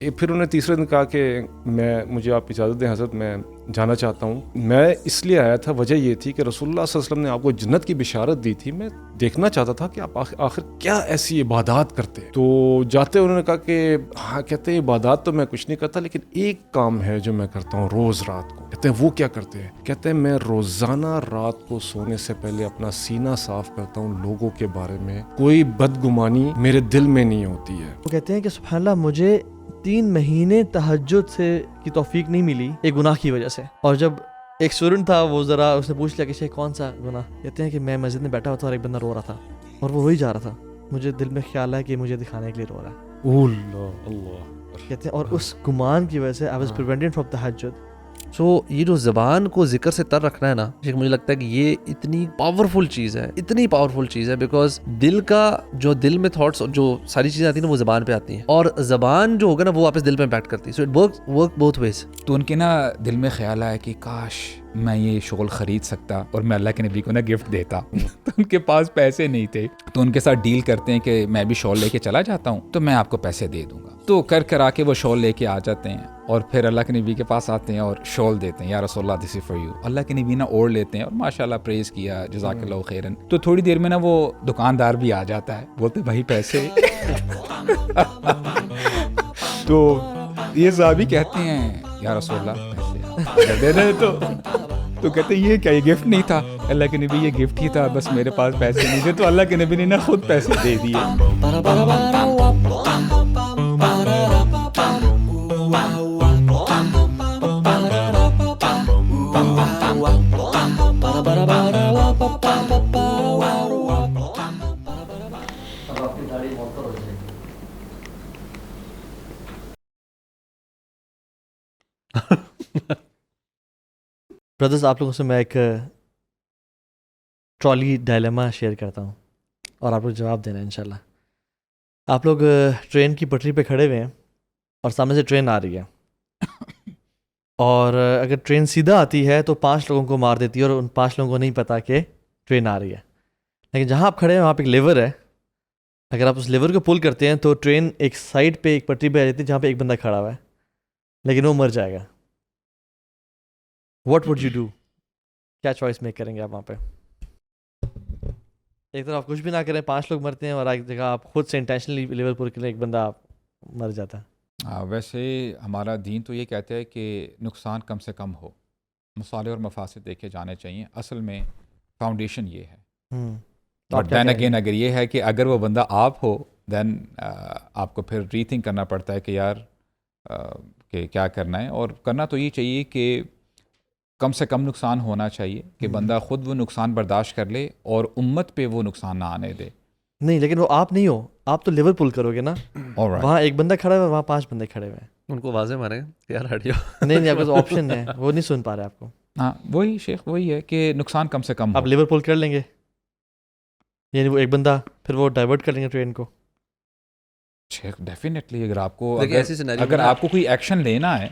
پھر انہوں نے تیسرے دن کہا کہ مجھے آپ اجازت دیں حضرت، میں جانا چاہتا ہوں. میں اس لیے آیا تھا، وجہ یہ تھی کہ رسول اللہ صلی اللہ علیہ وسلم نے آپ کو جنت کی بشارت دی تھی، میں دیکھنا چاہتا تھا کہ آپ آخر کیا ایسی عبادات کرتے ہیں. تو جاتے انہوں نے کہا کہ ہاں، کہتے ہیں عبادات تو میں کچھ نہیں کرتا، لیکن ایک کام ہے جو میں کرتا ہوں روز رات کو. کہتے ہیں وہ کیا کرتے ہیں؟ کہتے ہیں میں روزانہ رات کو سونے سے پہلے اپنا سینہ صاف کرتا ہوں، لوگوں کے بارے میں کوئی بدگمانی میرے دل میں نہیں ہوتی ہے. وہ کہتے ہیں کہ سبحان اللہ، مجھے 3 مہینے تہجد سے کی توفیق نہیں ملی ایک گناہ کی وجہ سے. اور جب ایک اسٹوڈنٹ تھا، وہ ذرا اس نے پوچھ لیا کہ شیخ کون سا گناہ؟ کہتے ہیں کہ میں مسجد میں بیٹھا ہوا تھا اور ایک بندہ رو رہا تھا اور وہ روئی جا رہا تھا. مجھے دل میں خیال ہے کہ مجھے دکھانے کے لیے رو رہا ہے. اللہ کہتے ہیں اور اس گمان کی وجہ سے I was prevented from تہجد. سو یہ جو زبان کو ذکر سے تر رکھنا ہے نا، مجھے لگتا ہے کہ یہ اتنی پاورفل چیز ہے، اتنی پاورفل چیز ہے، بیکاز دل کا جو دل میں تھاٹس جو ساری چیزیں آتی ہیں نا وہ زبان پہ آتی ہیں، اور زبان جو ہوگا نا وہ واپس دل پہ امپیکٹ کرتی ہے. So it work both ways. تو ان کے نا دل میں خیال آیا کہ کاش میں یہ شغل خرید سکتا اور میں اللہ کے نبی کو نا گفٹ دیتا. تو ان کے پاس پیسے نہیں تھے، تو ان کے ساتھ ڈیل کرتے ہیں کہ میں بھی شال لے کے چلا جاتا ہوں تو میں آپ کو پیسے دے دوں گا. تو کر کے وہ شال لے کے آ جاتے ہیں اور پھر اللہ کے نبی کے پاس آتے ہیں اور شال دیتے ہیں، یا رسول اللہ دس از فار یو. اللہ کے نبی نا اوڑھ لیتے ہیں اور ماشاء اللہ پریز کیا، جزاک اللہ خیرن. تو تھوڑی دیر میں نا وہ دکاندار بھی آ جاتا ہے، بولتے بھائی پیسے. تو یہ صحابی کہتے ہیں یا رسول اللہ پیسے دے دے. تو کہتے ہیں یہ کیا، یہ گفٹ نہیں تھا؟ اللہ کے نبی یہ گفٹ ہی تھا، بس میرے پاس پیسے نہیں تھے. تو اللہ کے نبی نے نا خود پیسے دے دیے. بردرز، آپ لوگوں سے میں ایک ٹرالی ڈائلیما شیئر کرتا ہوں اور آپ لوگ جواب دینا انشاءاللہ. آپ لوگ ٹرین کی پٹری پہ کھڑے ہوئے ہیں اور سامنے سے ٹرین آ رہی ہے، اور اگر ٹرین سیدھا آتی ہے تو 5 لوگوں کو مار دیتی ہے اور ان 5 لوگوں کو نہیں پتا کہ ٹرین آ رہی ہے. لیکن جہاں آپ کھڑے ہیں وہاں پہ ایک لیور ہے، اگر آپ اس لیور کو پل کرتے ہیں تو ٹرین ایک سائڈ پہ ایک پٹری پہ آ جاتی ہے جہاں پہ ایک بندہ کھڑا ہوا ہے، لیکن وہ مر جائے گا. What would you do? کیا چوائس میک کریں گے آپ وہاں پہ؟ ایک طرف آپ کچھ بھی نہ کریں، 5 لوگ مرتے ہیں، اور ایک جگہ آپ خود سے انٹینشنلی لیور پل کریں، ایک بندہ آپ مر جاتا ہے. ویسے ہمارا دین تو یہ کہتا ہے کہ نقصان کم سے کم ہو، مصالح اور مفاسد دیکھے جانے چاہیے. اصل میں فاؤنڈیشن یہ ہے. اور دین اگین اگر یہ ہے کہ اگر وہ بندہ آپ ہو، دین آپ کو پھر ری تھنک کرنا پڑتا ہے کہ یار کہ کیا کرنا ہے. اور کرنا تو یہ چاہیے کہ کم سے کم نقصان ہونا چاہیے کہ بندہ خود وہ نقصان برداشت کر لے اور امت پہ وہ نقصان نہ آنے دے. نہیں، لیکن وہ آپ نہیں ہو، آپ تو لیور پل کرو گے نا. وہاں ایک بندہ کھڑا ہوا ہے، وہاں 5 بندے کھڑے ہوئے ہیں. ان کو واضح مارے یار ہٹ جاؤ. نہیں، آپ کا آپشن ہے، وہ نہیں سن پا رہے آپ کو. ہاں وہی شیخ، وہی ہے کہ نقصان کم سے کم ہو. آپ لیور پل کر لیں گے، یعنی وہ ایک بندہ پھر وہ ڈائیورٹ کر لیں گے ٹرین کو. شیخ ڈیفینیٹلی اگر آپ کو اگر آپ کو کوئی ایکشن لینا ہے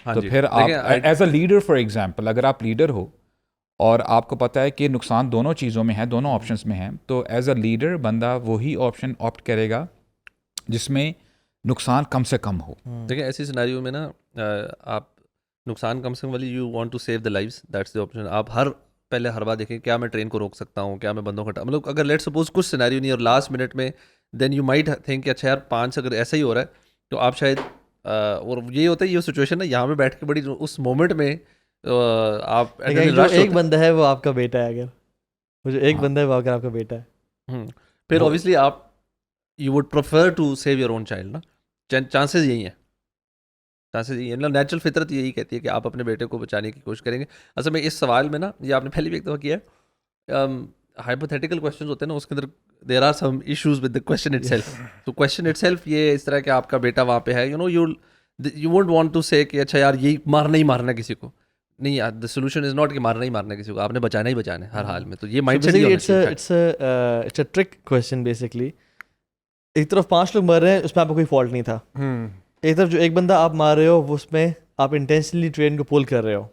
تو پھر آپ as a leader, for example اگر آپ لیڈر ہو اور آپ کو پتہ ہے کہ نقصان دونوں چیزوں میں ہے، دونوں آپشنس میں ہیں، تو ایز اے لیڈر بندہ وہی آپشن آپٹ کرے گا جس میں نقصان کم سے کم ہو. دیکھیں ایسی سیناریو میں نا آپ نقصان کم سے کم والی you want to save the lives, that's the option. آپ پہلے ہر بار دیکھیں کیا میں ٹرین کو روک سکتا ہوں، کیا میں بندوں کا مطلب اگر لیٹ سپوز کچھ سیناریو نہیں اور لاسٹ منٹ میں دین یو مائٹ تھنک کہ اچھا یار 5 اگر ایسا ہی ہو رہا ہے تو آپ شاید اور یہ ہوتا ہے یہ سچویشن ہے یہاں پہ بیٹھ کے بڑی اس مومنٹ میں آپ ایک بندہ ہے وہ آپ کا بیٹا ہے، اگر وہ جو ایک بندہ ہے وہ اگر آپ کا بیٹا ہے پھر اوبیسلی آپ you would prefer to save your own child نا. چانسز یہی ہیں، نیچرل فطرت یہی کہتی ہے کہ آپ اپنے بیٹے کو بچانے کی کوشش کریں گے. اصل میں اس سوال میں نا یہ آپ نے پہلے بھی ایک دفعہ کیا ہے، ہائپوتھیٹیکل کویشچنز ہوتے ہیں نا، اس کے اندر there are some issues with the question itself. تو کویشچن اٹ سیلف یہ اس طرح کہ آپ کا بیٹا وہاں پہ ہے، you know you won't want to say کہ اچھا یار یہ مارنا ہی مارنا کسی کو نہیں. دا سولوشن از ناٹ کہ مارنا ہی مارنا کسی کو، آپ نے بچانا ہی بچانا ہے ہر حال میں. تو یہ mindset it's a trick question basically. ایک طرف 5 لوگ مر رہے ہیں، اس میں آپ کو کوئی فالٹ نہیں تھا. ایک طرف جو ایک بندہ آپ مار رہے ہو وہ اس میں آپ انٹینشنلی ٹرین کو پول کر رہے ہو.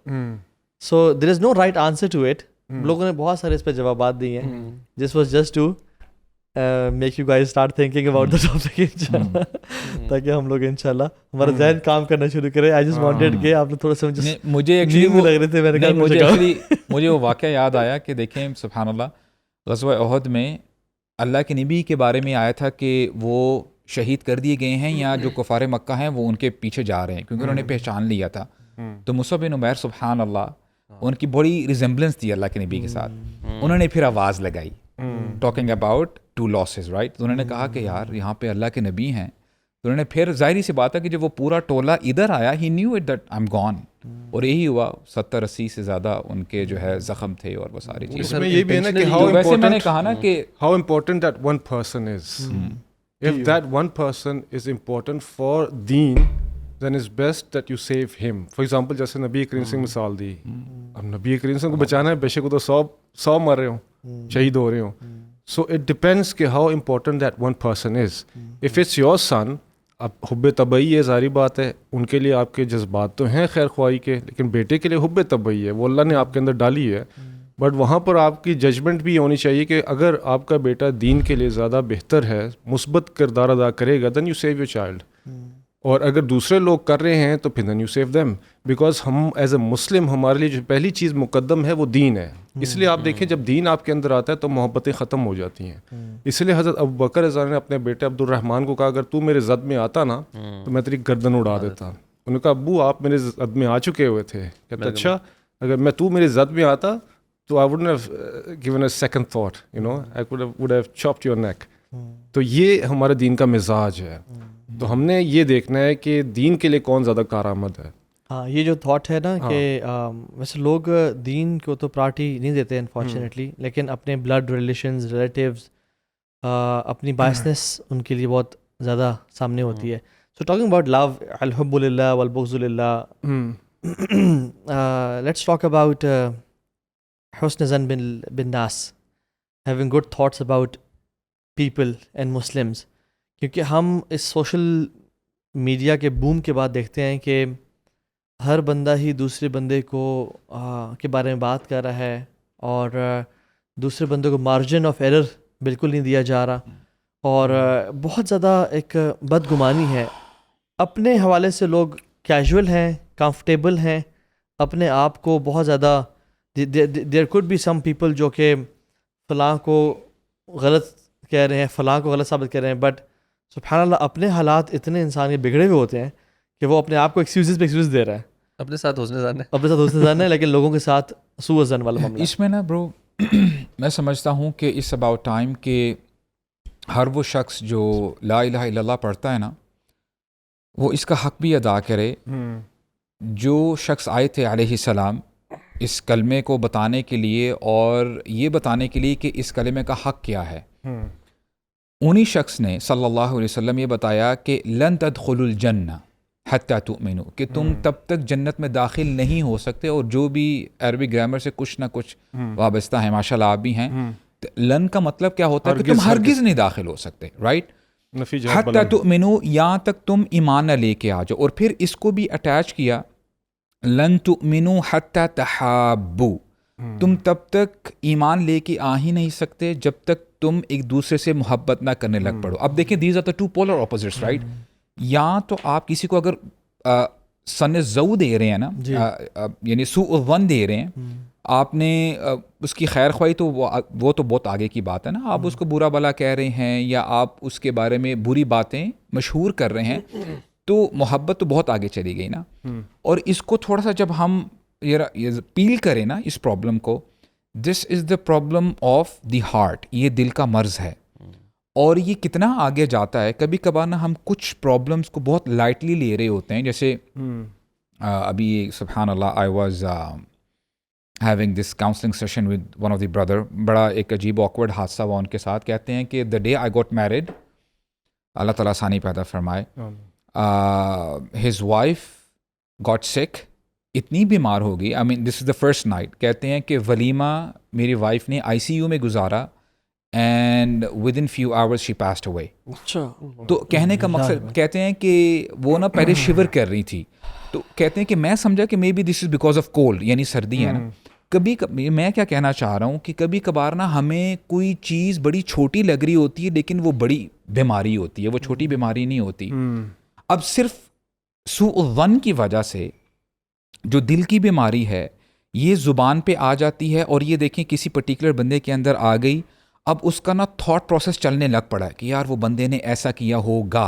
So there is no right answer to it. لوگوں نے بہت سارے اس پہ جوابات دیے ہیں. This was just to make you guys start thinking about the topic انشاءاللہ, تاکہ ہم لوگ انشاءاللہ ہمارا ذہن کام کرنا شروع کرے. آئی جسٹ وانٹیڈ کہ آپ نے تھوڑا سا مجھے ایکچولی لگ رہے تھے, میں نے کہا مجھے وہ واقعہ یاد آیا کہ دیکھیں سبحان اللہ, غزوہ احد میں اللہ کے نبی کے بارے میں آیا تھا کہ وہ شہید کر دیے گئے ہیں, یا جو کفار مکہ ہیں وہ ان کے پیچھے جا رہے ہیں, کیونکہ انہوں نے پہچان لیا تھا. تو مصعب بن عمیر سبحان اللہ, ان کی بڑی ریزمبلنس تھی اللہ کے نبی کے ساتھ. انہوں نے پھر آواز لگائی ٹاکنگ اباؤٹ 2 losses, رائٹ. تو انہوں نے کہا کہ یار یہاں پہ اللہ کے نبی ہیں. تو انہوں نے پھر ظاہری سی بات ہے کہ جب وہ پورا ٹولہ ادھر آیا, he knew it that I am gone, اور یہی ہوا. 70-80 سے زیادہ ان کے جو ہے زخم تھے اور وہ ساری چیزیں. اس میں یہ بھی ہے نا کہ ویسے میں نے کہا نا کہ how important that one person is. If that one person is important for deen, then it's best that you save him. For example, جیسے نبی کریم سے مثال دی, اب نبی کریم سے کو بچانا ہے, بے شک وہ تو 100 مر رہے ہوں, شہید ہو رہے ہوں. So it depends کہ how important that one person is. If it's your son, اب حب طبعی ہے, ظاہری بات ہے, ان کے لیے آپ کے جذبات تو ہیں خیر خواہی کے, لیکن بیٹے کے لیے حب طبعی ہے, وہ اللہ نے آپ کے اندر ڈالی ہے. بٹ وہاں پر آپ کی ججمنٹ بھی ہونی چاہیے کہ اگر آپ کا بیٹا دین کے لیے زیادہ بہتر ہے, مثبت کردار ادا کرے گا, then you save your child. اور اگر دوسرے لوگ کر رہے ہیں تو پھر then you save them, because ہم ایز اے مسلم ہمارے لیے جو پہلی چیز مقدم ہے وہ دین ہے. اس لیے آپ دیکھیں جب دین آپ کے اندر آتا ہے تو محبتیں ختم ہو جاتی ہیں. اس لیے حضرت ابوبکر رضی اللہ عنہ نے اپنے بیٹے عبد الرحمن کو کہا اگر تو میرے زد میں آتا نا تو میں تیری گردن اڑا دیتا. انہوں نے کہا ابو آپ میرے زد میں آ چکے ہوئے تھے. کہتا اچھا اگر تو میرے زد میں آتا تو I wouldn't have given a second thought, you know, I would have chopped your neck. تو یہ ہمارے دین کا مزاج ہے. تو ہم نے یہ دیکھنا ہے کہ دین کے لیے کون زیادہ کارآمد ہے. ہاں, یہ جو تھاٹ ہے نا کہ ویسے لوگ دین کو تو پرائرٹی نہیں دیتے انفارچونیٹلی, لیکن اپنے بلڈ ریلیشنز, ریلیٹیوز, اپنی بائسنس ان کے لیے بہت زیادہ سامنے ہوتی ہے. سو ٹاکنگ اباؤٹ لو, الحب للہ والبغض للہ, لیٹس ٹاک اباؤٹ حسن ظن بالناس, having good thoughts about people and Muslims. کیونکہ ہم اس سوشل میڈیا کے بوم کے بعد دیکھتے ہیں کہ ہر بندہ ہی دوسرے بندے کو کے بارے میں بات کر رہا ہے, اور دوسرے بندے کو مارجن آف ایرر بالکل نہیں دیا جا رہا, اور بہت زیادہ ایک بدگمانی ہے. اپنے حوالے سے لوگ کیجول ہیں, کمفرٹیبل ہیں, اپنے آپ کو بہت زیادہ there could be some people جو کہ فلاں کو غلط کہہ رہے ہیں, فلاں کو غلط ثابت کر رہے ہیں, بٹ سبحان اللہ اپنے حالات اتنے انسان کے بگڑے ہوئے ہوتے ہیں کہ وہ اپنے آپ کو ایکسکیوزز پہ ایکسکیوز دے رہا ہے. اپنے ساتھ حسن ظن ہے, اپنے ساتھ حسن ظن ہے, لیکن لوگوں کے ساتھ سوء ظن والا معاملہ. اس میں نا برو میں سمجھتا ہوں کہ اس اباؤٹ ٹائم کہ ہر وہ شخص جو لا الہ الا اللہ پڑھتا ہے نا, وہ اس کا حق بھی ادا کرے. جو شخص آئے تھے علیہ السلام اس کلمے کو بتانے کے لیے اور یہ بتانے کے لیے کہ اس کلمے کا حق کیا ہے, انہی شخص نے صلی اللہ علیہ وسلم یہ بتایا کہ لن تدخلوا الجنہ حتی تؤمنوا, کہ تم تب تک جنت میں داخل نہیں ہو سکتے. اور جو بھی عربی گرامر سے کچھ نہ کچھ وابستہ ہیں, ماشاءاللہ آپ بھی ہیں, لن کا مطلب کیا ہوتا ہے کہ تم ہرگز نہیں داخل ہو سکتے, رائٹ. حتی تؤمنوا, یہاں تک تم ایمان نہ لے کے آ جاؤ. اور پھر اس کو بھی اٹیچ کیا لن تؤمنوا حتی تحابوا, تم تب تک ایمان لے کے آ ہی نہیں سکتے جب تک تم ایک دوسرے سے محبت نہ کرنے لگ پڑو. اب دیکھیں these are the two polar opposites, right. یا تو آپ کسی کو اگر سن زو دے رہے ہیں نا, یعنی سوء الظن دے رہے ہیں, آپ نے اس کی خیر خواہی, تو وہ تو بہت آگے کی بات ہے نا. آپ اس کو برا بلا کہہ رہے ہیں یا آپ اس کے بارے میں بری باتیں مشہور کر رہے ہیں, تو محبت تو بہت آگے چلی گئی نا. اور اس کو تھوڑا سا جب ہم یہ پیل کریں نا اس پرابلم کو, this is the problem of the heart, یہ دل کا مرض ہے. اور یہ کتنا آگے جاتا ہے, کبھی کبھار نا ہم کچھ پرابلمس کو بہت لائٹلی لے رہے ہوتے ہیں. جیسے ابھی سبحان اللہ I was having this counselling session with one of the brother, بڑا ایک عجیب آکورڈ حادثہ ہوا ان کے ساتھ. کہتے ہیں کہ the day I got married, اللہ تعالیٰ آسانی پیدا فرمائے, ہز وائف گاٹ سک, اتنی بیمار ہو گئی. آئی مین دس از دا فرسٹ نائٹ. کہتے ہیں کہ ولیمہ میری وائف نے آئی سی یو میں گزارا, and with in few hours she passed away. تو کہنے کا مقصد, کہتے ہیں کہ وہ نا پہلے شیور کر رہی تھی, تو کہتے ہیں کہ میں سمجھا کہ maybe this is because of cold, یعنی سردی ہے نا. کبھی میں کیا کہنا چاہ رہا ہوں کہ کبھی کبھار نا ہمیں کوئی چیز بڑی چھوٹی لگ رہی ہوتی ہے لیکن وہ بڑی بیماری ہوتی ہے, وہ چھوٹی بیماری نہیں ہوتی. اب صرف سوء الظن کی وجہ سے جو دل کی بیماری ہے یہ زبان پہ آ جاتی ہے, اور یہ دیکھیں کسی پرٹیکولر بندے کے اندر آ گئی, اب اس کا نا تھاٹ پروسیس چلنے لگ پڑا ہے کہ یار وہ بندے نے ایسا کیا ہوگا,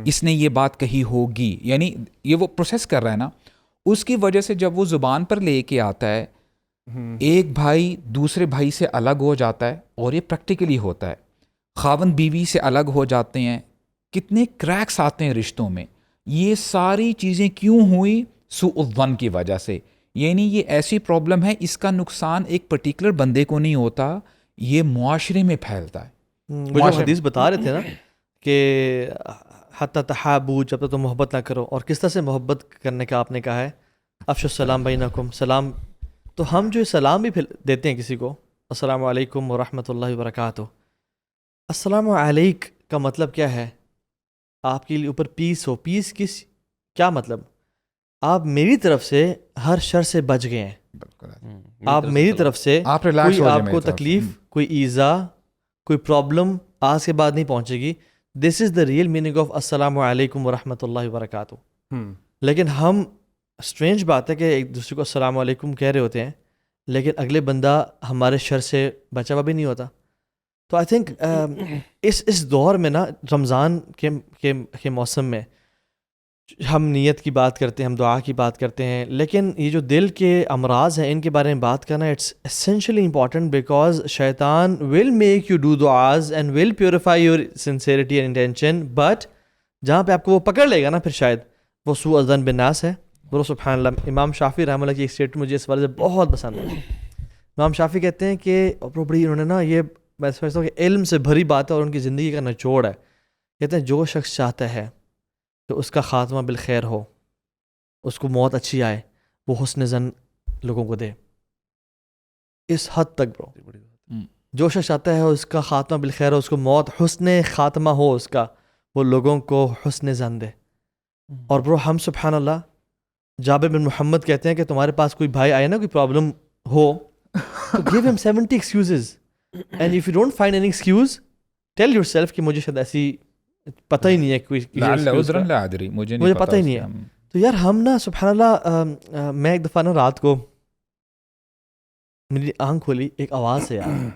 اس نے یہ بات کہی ہوگی, یعنی یہ وہ پروسیس کر رہا ہے نا, اس کی وجہ سے جب وہ زبان پر لے کے آتا ہے ایک بھائی دوسرے بھائی سے الگ ہو جاتا ہے, اور یہ پریکٹیکلی ہوتا ہے, خاوند بیوی سے الگ ہو جاتے ہیں, کتنے کریکس آتے ہیں رشتوں میں. یہ ساری چیزیں کیوں ہوئی؟ سوء الظن کی وجہ سے. یعنی یہ ایسی پرابلم ہے, اس کا نقصان ایک پرٹیکولر بندے کو نہیں ہوتا, یہ معاشرے میں پھیلتا ہے. وہ جو حدیث بتا رہے تھے نا کہ حتی تحابو, جب تک تم محبت نہ کرو, اور کس طرح سے محبت کرنے کا آپ نے کہا ہے, افشوا السلام بینکم, سلام. تو ہم جو سلام بھی دیتے ہیں کسی کو, السلام علیکم ورحمۃ اللہ وبرکاتہ, السلام علیک کا مطلب کیا ہے؟ آپ کے لیے اوپر پیس ہو. پیس کیا مطلب؟ آپ میری طرف سے ہر شر سے بچ گئے ہیں, آپ میری طرف سے آپ ریلیکس کوئی ہو جائیں آپ میری کو طرف سے. تکلیف, کوئی ایذا, کوئی پرابلم آج کے بعد نہیں پہنچے گی. دس is the real meaning of السلام علیکم ورحمۃ اللہ وبرکاتہ. لیکن ہم اسٹرینج بات ہے کہ ایک دوسرے کو السلام علیکم کہہ رہے ہوتے ہیں لیکن اگلے بندہ ہمارے شر سے بچا ہوا بھی نہیں ہوتا. تو آئی تھنک اس دور میں نا, رمضان کے موسم میں ہم نیت کی بات کرتے ہیں, ہم دعا کی بات کرتے ہیں, لیکن یہ جو دل کے امراض ہیں ان کے بارے میں بات کرنا اٹس اسینشلی امپورٹنٹ, بیکاز شیطان ول میک یو ڈو دعاز and will purify your sincerity and intention, but جہاں پہ آپ کو وہ پکڑ لے گا نا پھر شاید وہ سوء الظن بالناس ہے. بولو سبحان اللہ. امام شافعی رحمہ اللہ کی ایک اسٹیٹمنٹ مجھے اس والے سے بہت پسند ہے. امام شافعی کہتے ہیں کہ بڑی انہوں نے نا, یہ میں سمجھتا ہوں کہ علم سے بھری بات ہے اور ان کی زندگی کا نچوڑ ہے. کہتے ہیں جو شخص چاہتا ہے کہ اس کا خاتمہ بالخیر ہو, اس کو موت اچھی آئے, وہ حسن زن لوگوں کو دے. اس حد تک برو, جو شخص چاہتا ہے اس کا خاتمہ بالخیر ہو, اس کو موت حسن خاتمہ ہو اس کا, وہ لوگوں کو حسن زن دے. اور برو ہم سبحان اللہ, جابر بن محمد کہتے ہیں کہ تمہارے پاس کوئی بھائی آئے نا, کوئی پرابلم ہو, تو give him 70 excuses. And if you don't find any excuse, tell yourself کہ مجھے شاید ایسی پتہ ہی نہیں ہے کوئی مجھے پتہ ہی نہیں ہے. تو یار ہم نا سبحان اللہ, میں ایک دفعہ نا رات کو میری آنکھ کھولی, ایک آواز سے یار,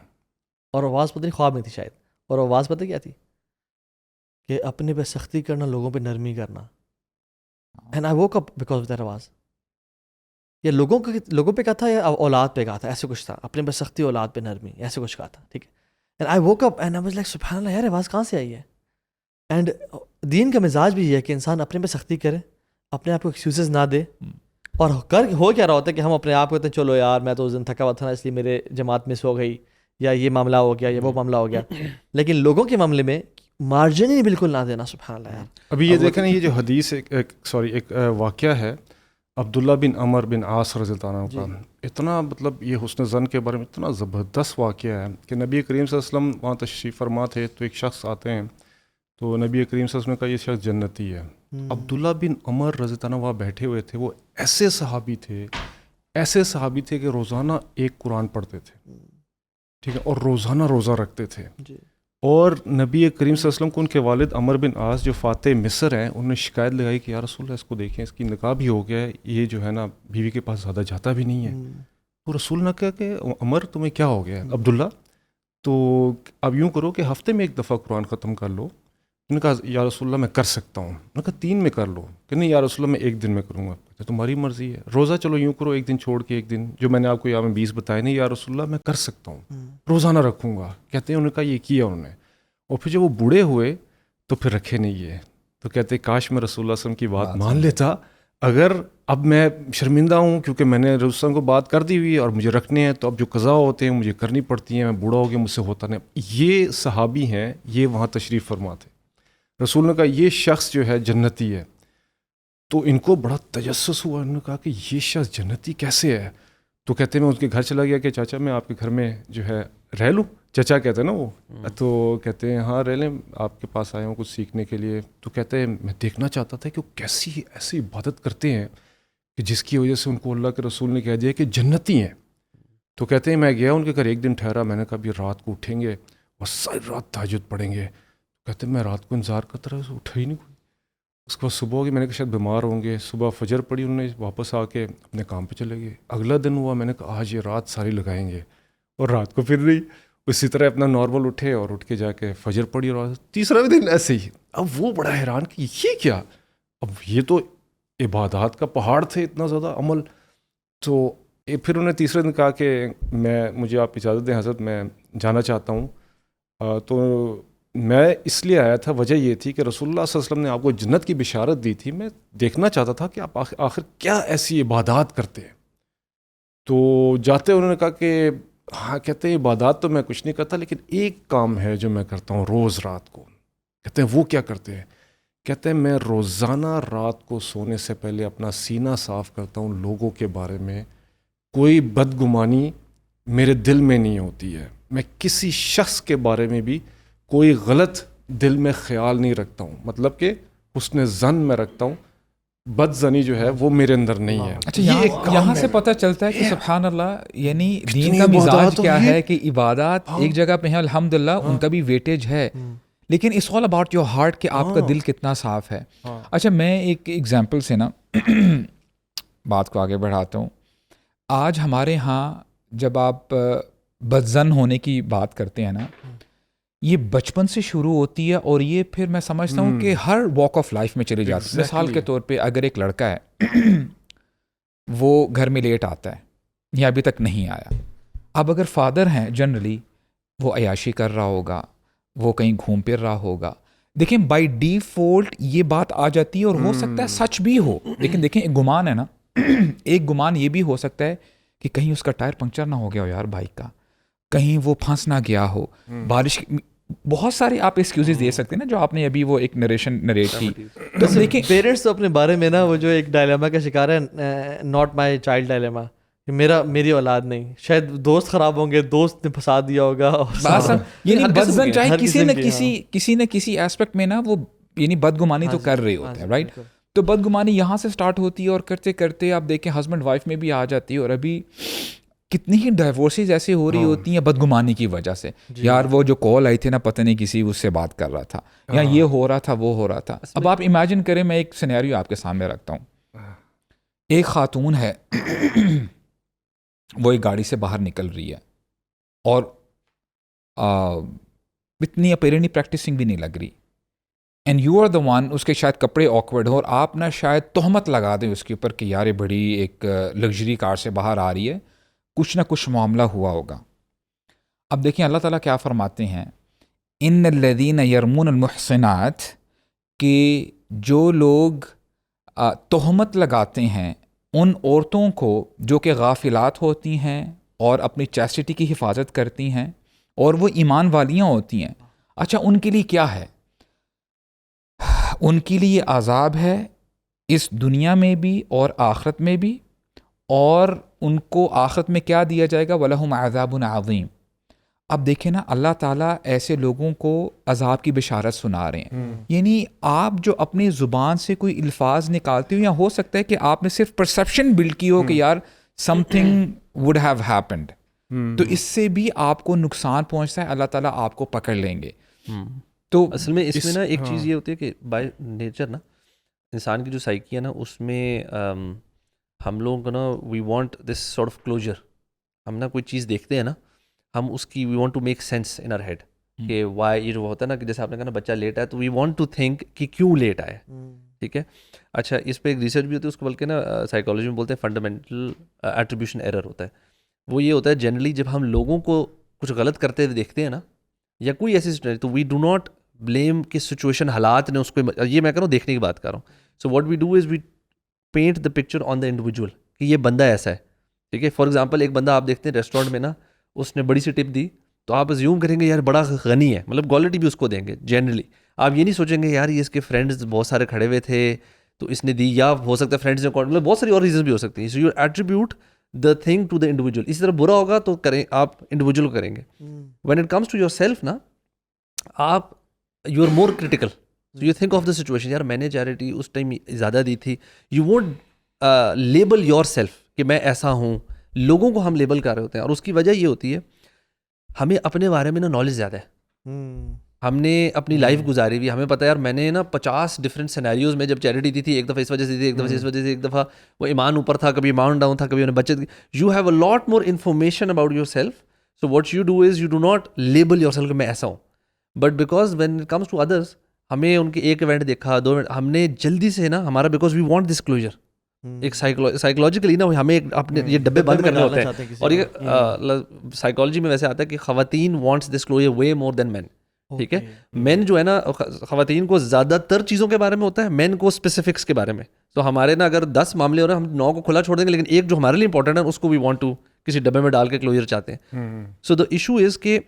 اور آواز پتہ نہیں خواب میں تھی شاید, اور آواز پتہ کیا تھی کہ اپنے پہ سختی کرنا, لوگوں پہ نرمی کرنا. And I woke up because of that آواز. یہ لوگوں پہ کہا تھا یا اولاد پہ کہا تھا, ایسے کچھ تھا, اپنے پہ سختی اولاد پہ نرمی, ایسے کچھ کہا تھا, ٹھیک ہے. And I woke up and I was like سبحان اللہ, یار آواز کہاں سے آئی ہے. اینڈ دین کا مزاج بھی یہ ہے کہ انسان اپنے پہ سختی کرے, اپنے آپ کو ایکسکیوزز نہ دے, اور ہو کیا رہا ہوتا ہے کہ ہم اپنے آپ کو کہتے ہیں چلو یار میں تو اس دن تھکا ہوا تھا نا اس لیے میرے جماعت مس ہو گئی, یا یہ معاملہ ہو گیا, یا وہ معاملہ ہو گیا. لیکن لوگوں کے معاملے میں مارجن ہی بالکل نہ دینا. سبحان اللہ یار. ابھی یہ دیکھیں نا, یہ جو حدیث ایک واقعہ ہے عبداللہ بن عمر بن عاص رضی اللہ عنہ کا, اتنا مطلب یہ حسن زن کے بارے میں اتنا زبردست واقعہ ہے کہ نبی کریم صلی اللہ علیہ وسلم وہاں تشریف فرما تھے, تو ایک شخص آتے ہیں, تو نبی کریم صلی اللہ علیہ وسلم کا یہ شخص جنتی ہے. عبداللہ بن عمر رضی اللہ عنہ وہاں بیٹھے ہوئے تھے, وہ ایسے صحابی تھے کہ روزانہ ایک قرآن پڑھتے تھے, ٹھیک ہے, اور روزانہ روزہ رکھتے تھے. اور نبی کریم صلی اللہ علیہ وسلم کو ان کے والد عمر بن عاص جو فاتح مصر ہیں, انہوں نے شکایت لگائی کہ یا رسول اللہ اس کو دیکھیں, اس کی نکاح بھی ہو گیا ہے, یہ جو ہے نا بیوی کے پاس زیادہ جاتا بھی نہیں ہے. تو رسول نے کہا کہ عمر تمہیں کیا ہو گیا ہے عبداللہ, تو اب یوں کرو کہ ہفتے میں ایک دفعہ قرآن ختم کر لو. انہوں نے کہا یا رسول اللہ میں کر سکتا ہوں. انہوں نے کہا 3 میں کر لو. کہ نہیں یا رسول اللہ میں 1 دن میں کروں گا. تو تمہاری مرضی ہے. روزہ چلو یوں کرو, 1 دن چھوڑ کے 1 دن, جو میں نے آپ کو یہاں میں 20 بتائے نہیں, یا رسول اللہ میں کر سکتا ہوں, روزانہ رکھوں گا. کہتے ہیں انہوں نے کہا یہ کیا انہوں نے, اور پھر جب وہ بوڑھے ہوئے تو پھر رکھے نہیں یہ. تو کہتے کاش میں رسول اللہ صلی اللہ علیہ وسلم کی بات مان لیتا, اگر اب میں شرمندہ ہوں کیونکہ میں نے رسول اللہ کو بات کر دی ہوئی ہے اور مجھے رکھنے ہیں, تو اب جو قضا ہوتے ہیں مجھے کرنی پڑتی ہیں, میں بوڑھا ہو گیا مجھ سے ہوتا نہیں. یہ صحابی ہیں, یہ وہاں تشریف فرما تھے. رسول نے کہا یہ شخص جو ہے جنتی ہے. تو ان کو بڑا تجسس ہوا, انہوں نے کہا کہ یہ شخص جنتی کیسے ہے. تو کہتے ہیں میں اس کے گھر چلا گیا کہ چاچا میں آپ کے گھر میں جو ہے رہ لوں. چچا کہتے ہیں نا وہ, تو کہتے ہیں ہاں رہ لیں, آپ کے پاس آیا ہوں کچھ سیکھنے کے لیے. تو کہتے ہیں میں دیکھنا چاہتا تھا کہ وہ کیسی ایسی عبادت کرتے ہیں کہ جس کی وجہ سے ان کو اللہ کے رسول نے کہہ دیا کہ جنتی ہیں. تو کہتے ہیں میں گیا ان کے گھر ایک دن ٹھہرا, میں نے کہا ابھی رات کو اٹھیں گے اور ساری رات تہجد پڑھیں گے. کہتے ہیں میں رات کو انتظار کرتا رہا, اسے اٹھا ہی نہیں کوئی. اس کے بعد صبح ہوگی, میں نے کہا شاید بیمار ہوں گے. صبح فجر پڑی, انہوں نے واپس آ کے اپنے کام پہ چلے گئے. اگلا دن ہوا, میں نے کہا آج یہ رات ساری لگائیں گے, اور رات کو پھر نہیں. اسی طرح اپنا نارمل اٹھے اور اٹھ کے جا کے فجر پڑی, اور تیسرا بھی دن ایسے ہی. اب وہ بڑا حیران کہ یہ کیا, اب یہ تو عبادات کا پہاڑ تھے, اتنا زیادہ عمل. تو پھر انہوں نے تیسرے دن کہا کہ مجھے آپ اجازت دیں حضرت, میں جانا چاہتا ہوں. تو میں اس لیے آیا تھا, وجہ یہ تھی کہ رسول اللہ صلی اللہ علیہ وسلم نے آپ کو جنت کی بشارت دی تھی, میں دیکھنا چاہتا تھا کہ آپ آخر کیا ایسی عبادات کرتے ہیں. تو جاتے انہوں نے کہا کہ ہاں, کہتے ہیں عبادات تو میں کچھ نہیں کرتا, لیکن ایک کام ہے جو میں کرتا ہوں روز رات کو. کہتے ہیں وہ کیا کرتے ہیں؟ کہتے ہیں میں روزانہ رات کو سونے سے پہلے اپنا سینہ صاف کرتا ہوں, لوگوں کے بارے میں کوئی بدگمانی میرے دل میں نہیں ہوتی ہے. میں کسی شخص کے بارے میں بھی کوئی غلط دل میں خیال نہیں رکھتا ہوں, مطلب کہ حسن ظن میں رکھتا ہوں, بد زنی جو ہے وہ میرے اندر نہیں ہے. اچھا, یہاں سے پتہ چلتا ہے کہ سبحان اللہ, یعنی دین کا مزاج کیا ہے کہ عبادات ایک جگہ پہ ہیں الحمدللہ, ان کا بھی ویٹیج ہے, لیکن it's all about your heart کہ آپ کا دل کتنا صاف ہے. اچھا, میں ایک ایگزامپل سے نا بات کو آگے بڑھاتا ہوں. آج ہمارے ہاں جب آپ بدزن ہونے کی بات کرتے ہیں نا, یہ بچپن سے شروع ہوتی ہے, اور یہ پھر میں سمجھتا ہوں کہ ہر واک آف لائف میں چلی جاتی ہے. مثال کے طور پہ اگر ایک لڑکا ہے وہ گھر میں لیٹ آتا ہے یا ابھی تک نہیں آیا, اب اگر فادر ہیں جنرلی وہ عیاشی کر رہا ہوگا, وہ کہیں گھوم پھر رہا ہوگا. دیکھیں بائی ڈیفالٹ یہ بات آ جاتی ہے, اور ہو سکتا ہے سچ بھی ہو, لیکن دیکھیں ایک گمان ہے نا, ایک گمان یہ بھی ہو سکتا ہے کہ کہیں اس کا ٹائر پنکچر نہ ہو گیا ہو یار بائک کا, کہیں وہ پھنس نہ گیا ہو, بارش. بہت سارے آپ ایکسکیوزز دے سکتے ہیں نا, جو آپ نے ابھی وہ ایک نریشن نریٹ کی. تو دیکھیں پیرنٹس اپنے بارے میں نا وہ جو ایک ڈائلیما کا شکار ہے, ناٹ مائی چائلڈ ڈائلیما, میری اولاد نہیں, شاید دوست خراب ہوں گے, دوست نے پھنسا دیا ہوگا. یعنی بدزن چاہے کسی نہ کسی ایسپیکٹ میں نا وہ یعنی بدگمانی تو کر رہے ہوتے ہیں, رائٹ. تو بدگمانی یہاں سے سٹارٹ ہوتی ہے, اور کرتے کرتے آپ دیکھیں ہسبینڈ وائف میں بھی آ جاتی ہے, اور ابھی کتنی ہی ڈائیورسز ایسی ہو رہی ہوتی ہیں بدگمانی کی وجہ سے. یار وہ جو کال آئی تھی نا, پتہ نہیں کسی اس سے بات کر رہا تھا, یا یہ ہو رہا تھا وہ ہو رہا تھا. اب آپ امیجن کریں, میں ایک سینیریو آپ کے سامنے رکھتا ہوں. ایک خاتون ہے, وہ ایک گاڑی سے باہر نکل رہی ہے, اور اتنی اپیرنٹلی پریکٹسنگ بھی نہیں لگ رہی, and you are the one, اس کے شاید کپڑے آکورڈ ہوں, اور آپ نا شاید تہمت لگا دیں اس کے اوپر کہ یار بڑی ایک لگژری کار سے باہر آ رہی ہے, کچھ نہ کچھ معاملہ ہوا ہوگا. اب دیکھیں اللہ تعالیٰ کیا فرماتے ہیں, ان الذین یرمون المحصنات, کہ جو لوگ تہمت لگاتے ہیں ان عورتوں کو جو کہ غافلات ہوتی ہیں اور اپنی چیسٹی کی حفاظت کرتی ہیں اور وہ ایمان والیاں ہوتی ہیں. اچھا, ان کے لیے کیا ہے؟ ان کے لیے عذاب ہے اس دنیا میں بھی اور آخرت میں بھی, اور ان کو آخرت میں کیا دیا جائے گا؟ وَلَهُمْ عَذَابٌ عَظِيمٌ. اب دیکھیں نا, اللہ تعالیٰ ایسے لوگوں کو عذاب کی بشارت سنا رہے ہیں. یعنی آپ جو اپنی زبان سے کوئی الفاظ نکالتے ہو, یا ہو سکتا ہے کہ آپ نے صرف پرسیپشن بلڈ کی ہو کہ یار some thing would have happened, تو اس سے بھی آپ کو نقصان پہنچتا ہے, اللہ تعالیٰ آپ کو پکڑ لیں گے. تو اصل میں اس میں نا ایک چیز یہ ہوتی ہے کہ بائی نیچر نا انسان کی جو سائیکی ہے نا, اس میں ہم لوگوں کو نا we want this sort of closure. ہم نا کوئی چیز دیکھتے ہیں نا, ہم اس کی we want to make sense in our head کہ وائی, یہ جو ہوتا ہے نا کہ جیسے آپ نے کہا نا بچہ لیٹ آیا, تو وی وانٹ ٹو تھنک کہ کیوں لیٹ آیا. ٹھیک ہے. اچھا, اس پہ ایک ریسرچ بھی ہوتی ہے, اس کو بلکہ نا سائیکالوجی میں بولتے ہیں فنڈامنٹل ایٹریبیوشن ایرر ہوتا ہے. وہ یہ ہوتا ہے جنرلی جب ہم لوگوں کو کچھ غلط کرتے ہوئے دیکھتے ہیں نا, یا کوئی ایسی سچویشن, تو وی ڈو ناٹ بلیم کہ سچویشن حالات نے اس کو, یہ میں کہہ رہا ہوں دیکھنے کی بات کر رہا ہوں. So what we do is we paint the picture on the individual کہ یہ بندہ ایسا ہے. ٹھیک ہے. فار ایگزامپل ایک بندہ آپ دیکھتے ہیں ریسٹورینٹ میں نا, اس نے بڑی سی ٹپ دی, تو آپ ازیوم کریں گے یار بڑا غنی ہے, مطلب کوالٹی بھی اس کو دیں گے جنرلی. آپ یہ نہیں سوچیں گے یار یہ اس کے فرینڈز بہت سارے کھڑے ہوئے تھے تو اس نے دی, یا ہو سکتا ہے فرینڈز نے, مطلب بہت ساری اور ریزنز بھی ہو سکتی ہیں. So you attribute the thing to the individual. اسی طرح برا ہوگا تو کریں آپ انڈیویجول کو کریں گے. When it comes to yourself نا, آپ you are more critical. So you think of the situation, یار میں نے چیریٹی اس ٹائم زیادہ دی تھی. You won't label yourself کہ میں ایسا ہوں, لوگوں کو ہم لیبل کر رہے ہوتے ہیں, اور اس کی وجہ یہ ہوتی ہے ہمیں اپنے بارے میں نا نالج زیادہ ہے, ہم نے اپنی لائف گزاری ہوئی, ہمیں پتہ ہے یار میں نے نا 50 ڈفرینٹ سینیریوز میں جب چیریٹی دی تھی, ایک دفعہ اس وجہ سے دی, ایک دفعہ اس وجہ سے, ایک دفعہ وہ ایمان اوپر تھا, کبھی ایمان ڈاؤن تھا, کبھی انہیں بچت کی. You have a lot more information about yourself, so what you do is you do not label yourself کہ میں ایسا ہوں, but because when it comes to others, ہمیں ان کے ایک ایونٹ دیکھا, 2 ایونٹ, ہم نے جلدی سے نا ہمارا because we want this closure, ایک سائیکولوجیکلی نا ہمیں اپنے یہ ڈبے بند کرنے ہوتے ہیں, اور یہ سائیکالوجی میں ویسے آتا ہے کہ خواتین وانٹس دس کلوجر وے مور دین مین. ٹھیک ہے, مین جو ہے نا خواتین کو زیادہ تر چیزوں کے بارے میں ہوتا ہے, مین کو اسپیسیفکس کے بارے میں. تو ہمارے نا اگر 10 معاملے ہو رہے ہیں, ہم 9 کو کھلا چھوڑ دیں گے, لیکن ایک جو ہمارے لیے امپورٹنٹ ہے اس کو وی وانٹ ٹو کسی ڈبے میں ڈال کے کلوجر چاہتے ہیں. سو دا ایشو از کہ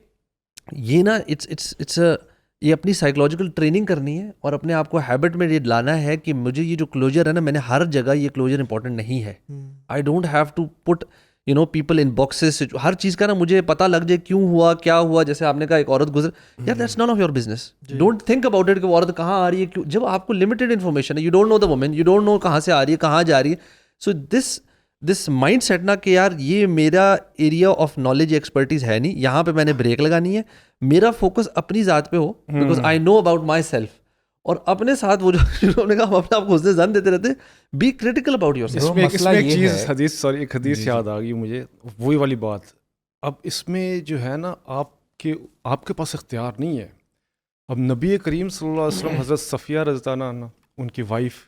یہ نا اٹس یہ اپنی سائیکولوجیکل ٹریننگ کرنی ہے, اور اپنے آپ کو ہیبٹ میں یہ لانا ہے کہ مجھے یہ جو کلوجر ہے نا, میں نے ہر جگہ یہ کلوجر امپورٹنٹ نہیں ہے. I don't have to put people in boxes, ہر چیز کا نا مجھے پتہ لگ جائے کیوں ہوا, کیا ہوا. جیسے آپ نے کہا ایک عورت گزر, یار that's none of your business, don't think about it کہ وہ عورت کہاں آ رہی ہے, کیوں. جب آپ کو لمیٹیڈ انفارمیشن ہے, you don't know the woman, you don't know کہاں سے آ رہی ہے, کہاں جا رہی ہے. سو دس مائنڈ سیٹ نا کہ یار یہ میرا ایریا آف نالج ایکسپرٹیز ہے نہیں, یہاں پہ میں نے بریک لگانی ہے, میرا فوکس اپنی ذات پہ ہو, because I know about myself. اور اپنے ساتھ وہ جو انہوں نے کہا ہم اپنے آپ کو حسن ظن دیتے رہتے, be critical about yourself. اس میں ایک چیز ایک حدیث یاد آ گئی مجھے, وہی والی بات. اب اس میں جو ہے نا آپ کے پاس اختیار نہیں ہے. اب نبی کریم صلی اللہ علیہ وسلم حضرت صفیہ رضی اللہ عنہا, ان کی وائف,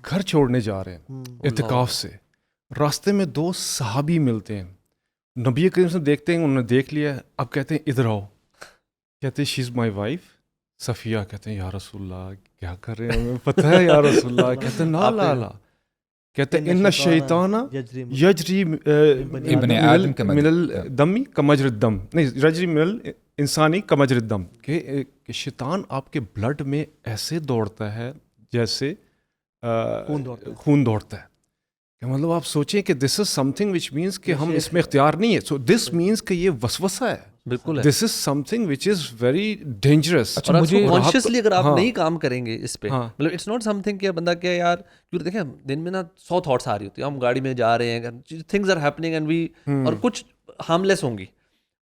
گھر چھوڑنے جا رہے ہیں اعتکاف سے, راستے میں 2 صحابی ملتے ہیں, نبی کریم سے دیکھتے ہیں, انہوں نے دیکھ لیا, اب کہتے ہیں ادھر آؤ, کہتے ہیں شی از مائی وائف. صفیہ کہتے ہیں یا رسول اللہ کیا کر رہے ہیں, ہمیں پتہ ہے یا رسول اللہ. کہتے ہیں لا لا لا, کہتے ہیں ان الشیطان یجری ابن آدم من الدم کمجر الدم, نہیں یجری من الانسانی کمجر الدم, کہ شیطان آپ کے بلڈ میں ایسے دوڑتا ہے جیسے خون دوڑتا ہے. کہ مطلب آپ سوچیں کہ دس is something which means کہ ہم اس میں اختیار نہیں ہے. سو دس مینس کہ یہ وسوسہ ہے, بالکل, this is something which is very dangerous. اور مجھے کانشیسلی اگر آپ نہیں کام کریں گے اس پہ, مطلب اٹس ناٹ سم تھنگ کہ بندہ کیا یار, کیوں دیکھیں دن میں نا 100 تھاٹس آ رہی ہوتی ہیں, ہم گاڑی میں جا رہے ہیں, things are happening and we, اور کچھ ہارملیس ہوں گی,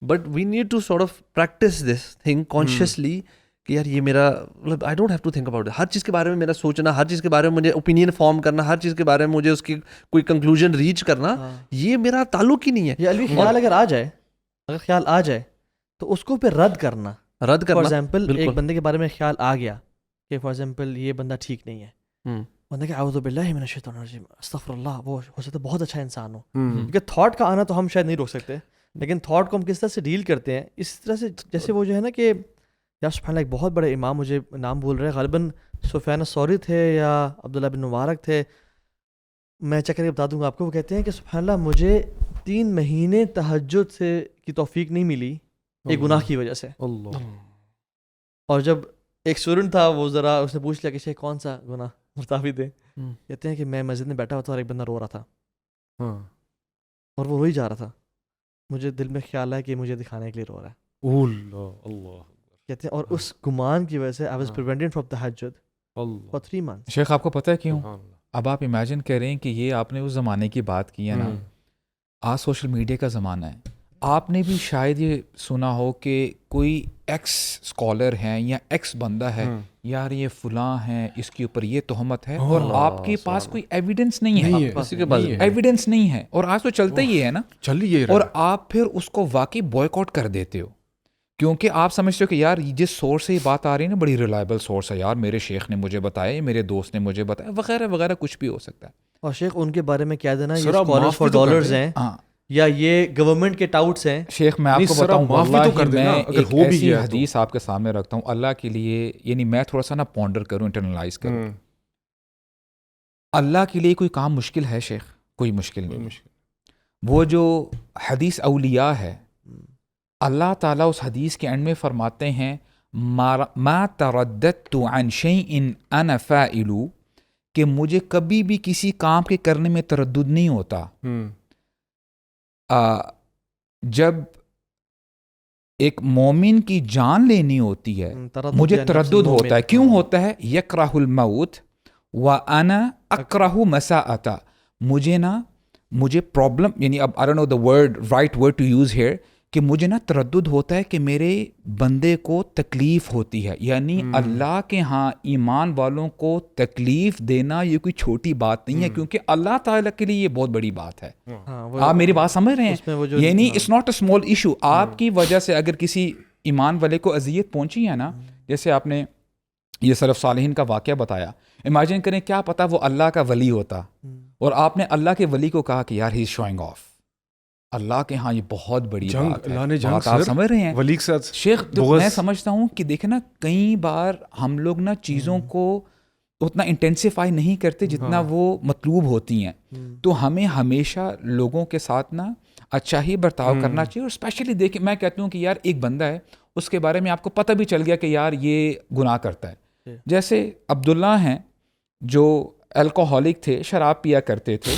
but we need to sort of practice this thing consciously کہ یار یہ میرا, مطلب I don't have to think about, ہر چیز کے بارے میں میرا سوچنا, ہر چیز کے بارے میں مجھے اوپینین فارم کرنا, ہر چیز کے بارے میں مجھے اس کی کوئی کنکلوژن ریچ کرنا, یہ میرا تعلق ہی نہیں ہے. یہ خیال اگر آ جائے تو اس کو پھر رد کرنا. فار ایگزامپل ایک بندے کے بارے میں خیال آ گیا کہ فار ایگزامپل یہ بندہ ٹھیک نہیں ہے, بندہ کہ اعوذ باللہ من الشیطان الرجیم استغفر اللہ, وہ ہو سکتا ہے بہت اچھا انسان ہو, کیونکہ تھاٹ کا آنا تو ہم شاید نہیں روک سکتے, لیکن تھاٹ کو ہم کس طرح سے ڈیل کرتے ہیں, اس طرح سے جیسے وہ جو ہے نا کہ یا سبحان اللہ, ایک بہت بڑے امام, مجھے نام بھول رہے ہیں, غالباً سفیان الثوری تھے یا عبداللہ بن مبارک تھے, میں چیک کر کے بتا دوں گا آپ کو. وہ کہتے ہیں کہ سبحان اللہ مجھے 3 مہینے تہجد سے کی توفیق نہیں ملی ایک گناہ کی وجہ سے. اور جب ایک اسٹوڈنٹ تھا, وہ ذرا اس نے پوچھ لیا کہ شیخ کون سا گناہ بتا دیں, کہتے ہیں کہ میں مسجد میں بیٹھا ہوا تھا اور ایک بندہ رو رہا تھا, اور وہ رو ہی جا رہا تھا, مجھے دل میں خیال آیا کہ مجھے دکھانے کے لیے رو رہا ہے. کہتے ہیں اور اس گمان کی وجہ سے I was prevented from tahajjud for 3 months. شیخ آپ کو پتہ ہے کیوں؟ اب آپ امیجن کریں کہ یہ آپ نے اس زمانے کی بات کی ہے نا, آج سوشل میڈیا کا زمانہ ہے, آپ نے بھی شاید یہ سنا ہو کہ کوئی ایکس اسکالر ہیں یا ایکس بندہ ہے, یار یہ فلاں ہیں, اس کے اوپر یہ تہمت ہے, اور آپ کے پاس کوئی ایویڈنس نہیں ہے, کسی کے پاس ایویڈنس نہیں ہے, اور آج تو چلتا ہی ہے نا, چلیے, اور آپ پھر اس کو واقعی بوائے کاٹ کر دیتے ہو, کیونکہ آپ سمجھتے ہو کہ یار جس سورس سے یہ بات آ رہی ہے نا بڑی ریلائبل سورس ہے, یار میرے شیخ نے مجھے بتایا, میرے دوست نے مجھے بتایا, وغیرہ وغیرہ, کچھ بھی ہو سکتا ہے. اور شیخ ان کے بارے میں کہہ دینا یہ اسکالرز فار ڈالرز ہیں, یا یہ گورنمنٹ کے ٹاؤٹس ہیں. شیخ میں آپ کو بتاؤں, واللہ میں ایک ایسی حدیث آپ کے سامنے رکھتا ہوں اللہ کے لیے, یعنی میں تھوڑا سا نا پونڈر کروں, انٹرنلائز کروں. اللہ کے لیے کوئی کام مشکل ہے شیخ؟ کوئی مشکل نہیں. وہ جو حدیث اولیاء ہے, اللہ تعالیٰ اس حدیث کے اینڈ میں فرماتے ہیں ما ترددت عن شیء انا فاعل, کہ مجھے کبھی بھی کسی کام کے کرنے میں تردد نہیں ہوتا. جب ایک مومن کی جان لینی ہوتی ہے مجھے تردد ہوتا ہے. کیوں ہوتا ہے؟ یکرہ الموت وانا اکرہ مساءۃ, مجھے نا مجھے پرابلم یعنی اب I don't know the word right word to use here کہ مجھے نا تردد ہوتا ہے کہ میرے بندے کو تکلیف ہوتی ہے. یعنی اللہ کے ہاں ایمان والوں کو تکلیف دینا یہ کوئی چھوٹی بات نہیں ہے, کیونکہ اللہ تعالیٰ کے لیے یہ بہت بڑی بات ہے. آپ میری بات سمجھ رہے ہیں؟ یعنی it's not a small issue. آپ کی وجہ سے اگر کسی ایمان والے کو اذیت پہنچی ہے نا, جیسے آپ نے یہ سلف صالحین کا واقعہ بتایا, امیجن کریں کیا پتا وہ اللہ کا ولی ہوتا اور آپ نے اللہ کے ولی کو کہا کہ یار ہی از شوئنگ آف. اللہ کے ہاں یہ بہت بڑی بات ہے. آپ سمجھ رہے ہیں ولی کے ساتھ شیخ؟ میں سمجھتا ہوں کہ دیکھیں نا, کئی بار ہم لوگ نا چیزوں کو اتنا انٹینسیفائی نہیں کرتے جتنا وہ مطلوب ہوتی ہیں. تو ہمیں ہمیشہ لوگوں کے ساتھ نا اچھا ہی برتاؤ کرنا چاہیے. اور اسپیشلی دیکھیں, میں کہتا ہوں کہ یار ایک بندہ ہے, اس کے بارے میں آپ کو پتہ بھی چل گیا کہ یار یہ گناہ کرتا ہے. جیسے عبداللہ ہیں جو الکوہولک تھے, شراب پیا کرتے تھے,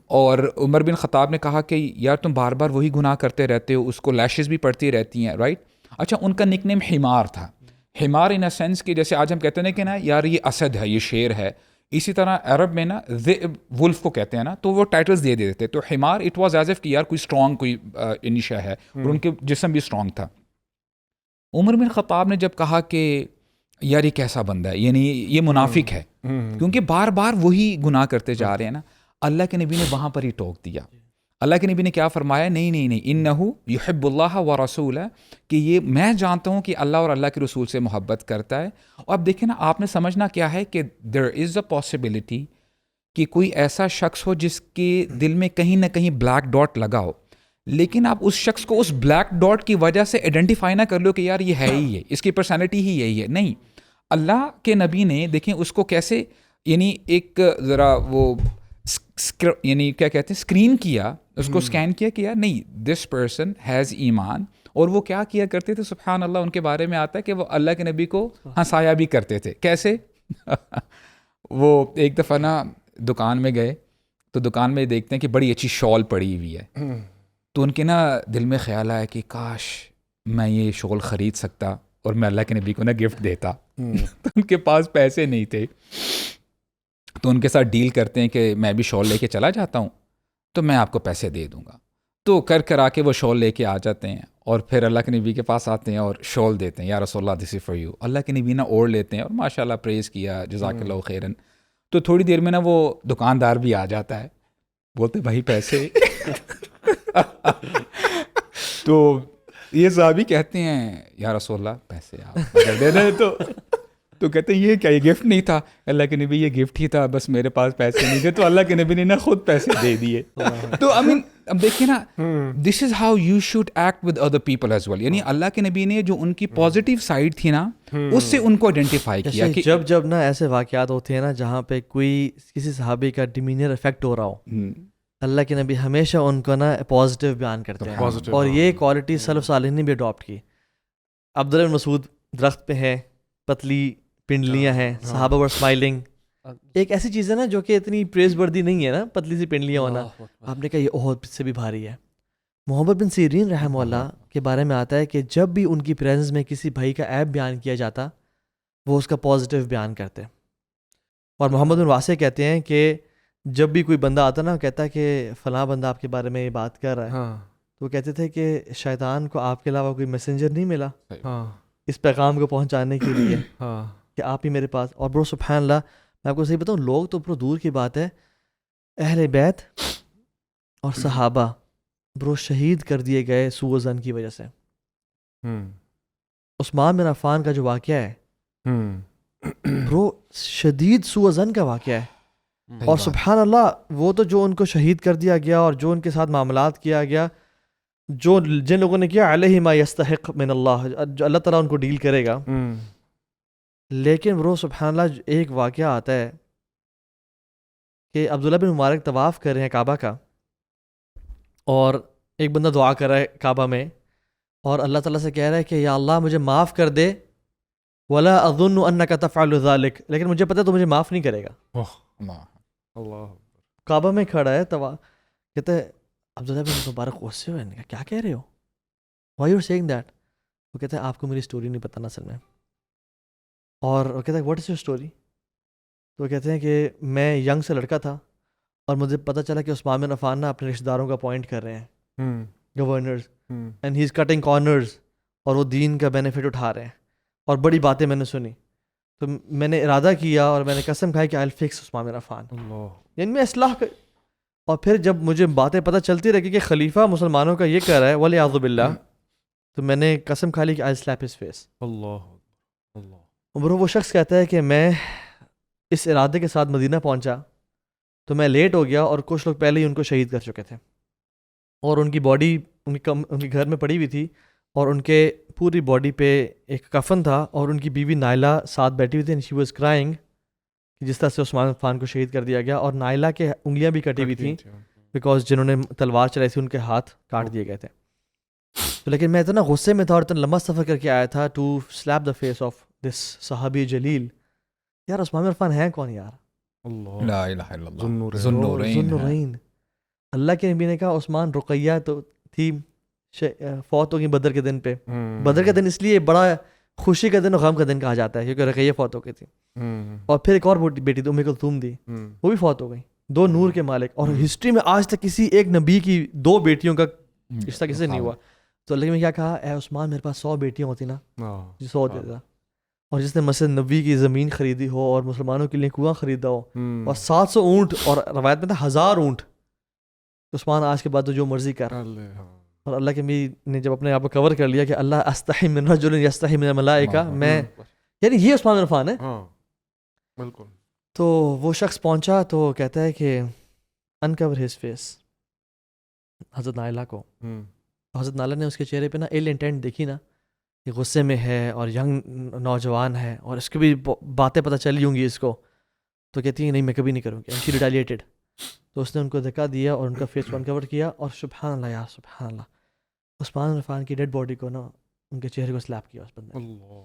اور عمر بن خطاب نے کہا کہ یار تم بار بار وہی گناہ کرتے رہتے ہو, اس کو لیشز بھی پڑتی رہتی ہیں, رائٹ. اچھا, ان کا نک نیم حمار تھا. حمار ان اے سینس کہ جیسے آج ہم کہتے ہیں کہ نا یار یہ اسد ہے, یہ شیر ہے. اسی طرح عرب میں نا ولف کو کہتے ہیں نا, تو وہ ٹائٹلز دے دیتے. تو حمار اٹ واز ایز ایف کہ یار کوئی اسٹرانگ کوئی انیشا ہے, اور ان کے جسم بھی اسٹرانگ تھا. عمر بن خطاب نے جب کہا کہ یار یہ کیسا بندہ ہے, یعنی یہ منافق ہے, کیونکہ بار بار وہی گناہ کرتے جا رہے ہیں نا, اللہ کے نبی نے وہاں پر ہی ٹوک دیا. اللہ کے نبی نے کیا فرمایا؟ نہیں نہیں نہیں, انہو یحب اللہ و رسولہ, کہ یہ میں جانتا ہوں کہ اللہ اور اللہ کے رسول سے محبت کرتا ہے. اور اب دیکھیں نا, آپ نے سمجھنا کیا ہے کہ دیر از اے پاسبلٹی کہ کوئی ایسا شخص ہو جس کے دل میں کہیں نہ کہیں بلیک ڈاٹ لگا ہو, لیکن آپ اس شخص کو اس بلیک ڈاٹ کی وجہ سے آئیڈینٹیفائی نہ کر لو کہ یار یہ ہے ہی ہے, اس کی پرسنالٹی ہی یہی ہے. نہیں, اللہ کے نبی نے دیکھیں اس کو کیسے, یعنی ایک ذرا وہ یعنی کیا کہتے ہیں, اسکرین کیا, اس کو اسکین کیا کہ یار نہیں, دس پرسن ہیز ایمان. اور وہ کیا کیا کرتے تھے, سبحان اللہ, ان کے بارے میں آتا ہے کہ وہ اللہ کے نبی کو ہنسایا بھی کرتے تھے. کیسے؟ وہ ایک دفعہ نا دکان میں گئے, تو دکان میں دیکھتے ہیں کہ بڑی اچھی شال پڑی ہوئی ہے, تو ان کے نا دل میں خیال آیا کہ کاش میں یہ شال خرید سکتا اور میں اللہ کے نبی کو نا گفٹ دیتا. تو ان کے پاس پیسے نہیں تھے, تو ان کے ساتھ ڈیل کرتے ہیں کہ میں بھی شال لے کے چلا جاتا ہوں, تو میں آپ کو پیسے دے دوں گا. تو کر کے وہ شال لے کے آ جاتے ہیں, اور پھر اللہ کے نبی کے پاس آتے ہیں اور شال دیتے ہیں, یا رسول اللہ دس از فار یو. اللہ کے نبی نا اوڑھ لیتے ہیں اور ماشاء اللہ پریز کیا, جزاک اللہ خیرن. تو تھوڑی دیر میں نا وہ دکاندار بھی آ جاتا ہے, بولتے بھائی پیسے. تو یہ صحابی کہتے ہیں یا رسول اللہ پیسے آپ دے دیں. تو کہتے ہیں یہ کیا, یہ گفٹ نہیں تھا؟ اللہ کے نبی یہ گفٹ ہی تھا, بس میرے پاس پیسے نہیں تھے. تو اللہ کے نبی نے نا خود پیسے دے دیے. تو I mean, اب دیکھیں نا, this is how you should act with other people as well. یعنی اللہ کے نبی نے جو ان کی پازیٹیو سائڈ تھی نا, اس سے ان کو آئیڈینٹیفائی کیا. کہ جب نا ایسے واقعات ہوتے ہیں نا جہاں پہ کوئی کسی صحابی کا ڈیمینر افیکٹ ہو رہا ہو, اللہ کے نبی ہمیشہ ان کو نا پازیٹیو بیان کرتے ہیں. اور یہ کوالٹی سلف صالحین نے بھی اڈاپٹ کی. عبداللہ بن مسعود درخت پہ ہے, پتلی پنڈلیاں ہیں, صحابہ ور اسمائلنگ. ایک ایسی چیز ہے نا جو کہ اتنی پریز وردی نہیں ہے نا, پتلی سی پنڈلیاں ہونا. آپ نے کہا یہ احد سے بھی بھاری ہے. محمد بن سیرین رحمہ اللہ کے بارے میں آتا ہے کہ جب بھی ان کی پریزنس میں کسی بھائی کا عیب بیان کیا جاتا, وہ اس کا پازیٹیو بیان کرتے. اور محمد بن واسع کہتے ہیں کہ جب بھی کوئی بندہ آتا نا, کہتا کہ فلاں بندہ آپ کے بارے میں یہ بات کر رہا ہے, تو وہ کہتے تھے کہ شیطان کو آپ کے علاوہ کوئی میسنجر نہیں ملا اس پیغام کو پہنچانے کے لیے کہ آپ ہی میرے پاس. اور برو سبحان اللہ, میں آپ کو صحیح بتاؤں, لوگ تو برو دور کی بات ہے, اہل بیت اور صحابہ برو شہید کر دیے گئے سوء ظن کی وجہ سے. عثمان بن عفان کا جو واقعہ ہے برو شدید سوء ظن کا واقعہ ہے. اور سبحان اللہ, وہ تو جو ان کو شہید کر دیا گیا اور جو ان کے ساتھ معاملات کیا گیا, جو جن لوگوں نے کیا, علیہ ما یستحق من اللہ, جو اللہ تعالیٰ ان کو ڈیل کرے گا. لیکن وہ سبحان اللہ ایک واقعہ آتا ہے کہ عبداللہ بن مبارک طواف کر رہے ہیں کعبہ کا, اور ایک بندہ دعا کر رہا ہے کعبہ میں, اور اللہ تعالیٰ سے کہہ رہا ہے کہ یا اللہ مجھے معاف کر دے, ولا اظن انک تفعل ذلک, لیکن مجھے پتہ ہے تو مجھے معاف نہیں کرے گا. اللہ کعبہ میں کھڑا ہے کہتے ہیں عبداللہ بن مبارک غصے ہوئے, کیا کہہ رہے ہو, why you are saying that. وہ کہتے ہیں آپ کو میری اسٹوری نہیں پتہ نا اصل میں. اور وہ کہتا ہے واٹ از یور اسٹوری. تو وہ کہتے ہیں کہ میں ینگ سے لڑکا تھا, اور مجھے پتہ چلا کہ عثمان بن عفان نا اپنے رشتہ داروں کا اپوائنٹ کر رہے ہیں governors, and he is cutting corners, اور وہ دین کا بینیفٹ اٹھا رہے ہیں. اور بڑی باتیں میں نے سنی تو میں نے ارادہ کیا اور میں نے قسم کھائی کہ آئی ول فکس عثمان بن عفان، یعنی میں اصلاح کر. اور پھر جب مجھے باتیں پتہ چلتی رہی کہ خلیفہ مسلمانوں کا یہ کر رہا ہے ولیعوذ باللہ، تو میں نے قسم کھا لی کہ آئی سلیپ ہز فیس. وہ شخص کہتا ہے کہ میں اس ارادے کے ساتھ مدینہ پہنچا تو میں لیٹ ہو گیا اور کچھ لوگ پہلے ہی ان کو شہید کر چکے تھے، اور ان کی باڈی ان کے گھر میں پڑی ہوئی تھی، اور ان کے پوری باڈی پہ ایک کفن تھا، اور ان کی بیوی نائلہ ساتھ بیٹھی ہوئی تھی، شی واز کرائنگ کہ جس طرح سے عثمان عفان کو شہید کر دیا گیا. اور نائلہ کے انگلیاں بھی کٹی ہوئی تھیں بیکاز جنہوں نے تلوار چلائی تھی ان کے ہاتھ کاٹ دیے گئے تھے. تو لیکن میں اتنا غصے میں تھا اور اتنا لمبا سفر کر کے آیا تھا to slap the face of this صحابی جلیل. یار عثمان عفان ہیں کون یار؟ لا الہ الا اللہ، ذو النورین. اللہ کے نبی نے کہا عثمان رقیہ تو تھی فوت ہو گئی بدر کے دن پہ. بدر کا دن اس لیے بڑا خوشی کا دن اور غم کا دن کہا جاتا ہے کیونکہ رقیہ فوت ہو گئی تھی. اور پھر ایک اور بیٹی تھی ام کلثوم دی، وہ بھی فوت ہو گئی. 2 نور کے مالک، اور ہسٹری میں آج تک کسی ایک نبی کی 2 بیٹیوں کا رشتہ کسی نہیں ہوا. تو اللہ نے کیا کہا، اے عثمان میرے پاس 100 بیٹیاں ہوتی نا، 100 دیتا. اور جس نے مسجد نبوی کی زمین خریدی ہو اور مسلمانوں کے لیے کنواں خریدا ہو اور 700 اونٹ، اور روایت میں تھا 1000 اونٹ، عثمان آج کے بعد تو جو مرضی کر. اور اللہ کے نبی نے جب اپنے آپ کو کور کر لیا کہ اللہ استحی من رجل یستحی من الملائکہ، میں یعنی یہ عثمان بن عفان ہے. بالکل. تو وہ شخص پہنچا تو کہتا ہے کہ انکور ہز فیس حضرت نائلہ کو. حضرت نائلہ نے اس کے چہرے پہ نا ایل انٹینٹ دیکھی نا کہ غصے میں ہے اور ینگ نوجوان ہے اور اس کی بھی باتیں پتہ چلی ہوں گی اس کو، تو کہتی ہے نہیں میں کبھی نہیں کروں گی. شی ریٹیلیٹڈ. تو اس نے ان کو دھکا دیا اور ان کا فیس انکور کیا، اور سبحان اللہ یا سبحان اللہ، عثمان عفان کی ڈیڈ باڈی کو نا ان کے چہرے کو سلیپ کیا اس بندے نے.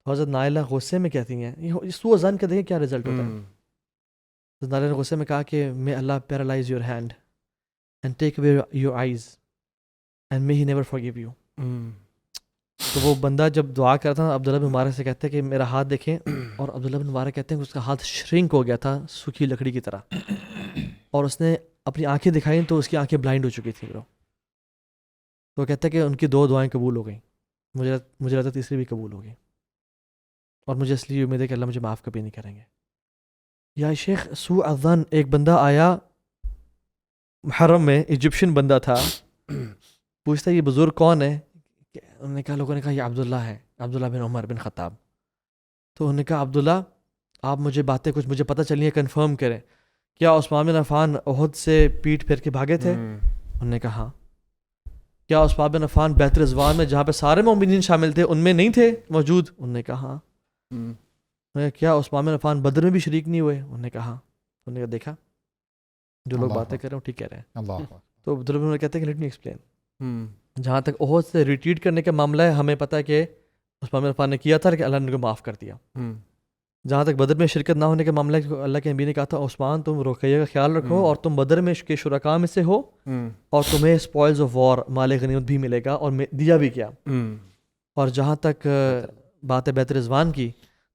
حضرت نائلہ غصے میں کہتی ہیں، یہ سوء ظن کا دیکھیں کیا رزلٹ ہوتا ہے. حضرت نائلہ نے غصے میں کہا کہ may Allah paralyze your hand and take away your eyes and may he never forgive you. تو وہ بندہ جب دعا کرتا تھا عبداللہ بن مبارک سے کہتے ہیں کہ میرا ہاتھ دیکھیں، اور عبداللہ بن مبارک کہتے ہیں کہ اس کا ہاتھ شرنک ہو گیا تھا سوکھی لکڑی کی طرح، اور اس نے اپنی آنکھیں دکھائیں تو اس کی آنکھیں بلائنڈ ہو چکی تھیں. تو وہ کہتا ہے کہ ان کی 2 دعائیں قبول ہو گئیں، مجھے لگتا تیسری بھی قبول ہو گئی، اور مجھے اس لیے امید ہے کہ اللہ مجھے معاف کبھی نہیں کریں گے. یا شیخ سوء الظن، ایک بندہ آیا محرم میں، ایجپشین بندہ تھا، پوچھتا ہے یہ بزرگ کون ہے؟ انہوں نے کہا، لوگوں نے کہا یہ عبداللہ ہے، عبداللہ بن عمر بن خطاب. تو انہوں نے کہا عبداللہ آپ مجھے باتیں کچھ مجھے پتہ چلی ہیں، کنفرم کریں، کیا عثمان بن عفان احد سے پیٹ پھیر کے بھاگے تھے؟ انہوں نے کہا ہاں. کیا عثمان بن عفان بیت رضوان میں جہاں پہ سارے مومنین شامل تھے ان میں نہیں تھے موجود؟ انہوں نے کہا ہاں. کیا عثمان بن عفان بدر میں بھی شریک نہیں ہوئے؟ انہوں نے کہا ہاں. انہوں نے کہا دیکھا جو لوگ باتیں کر رہے ہیں وہ ٹھیک کہہ رہے ہیں. تو عبداللہ کہتے ہیں کہ لیٹ می ایکسپلین، جہاں تک احد سے ریٹریٹ کرنے کا معاملہ ہے ہمیں پتہ ہے کہ عثمان بن عفان نے کیا تھا کہ اللہ نے ان کو معاف کر دیا. جہاں تک بدر میں شرکت نہ ہونے کا معاملہ ہے، اللہ کے نبی نے کہا تھا عثمان تم رقیہ کا خیال رکھو اور تم بدر میں کے شرکاء میں سے ہو، اور تمہیں اسپوائلز آف وار مال غنیمت بھی ملے گا، اور دیا بھی کیا. اور جہاں تک بات ہے بیت رضوان کی،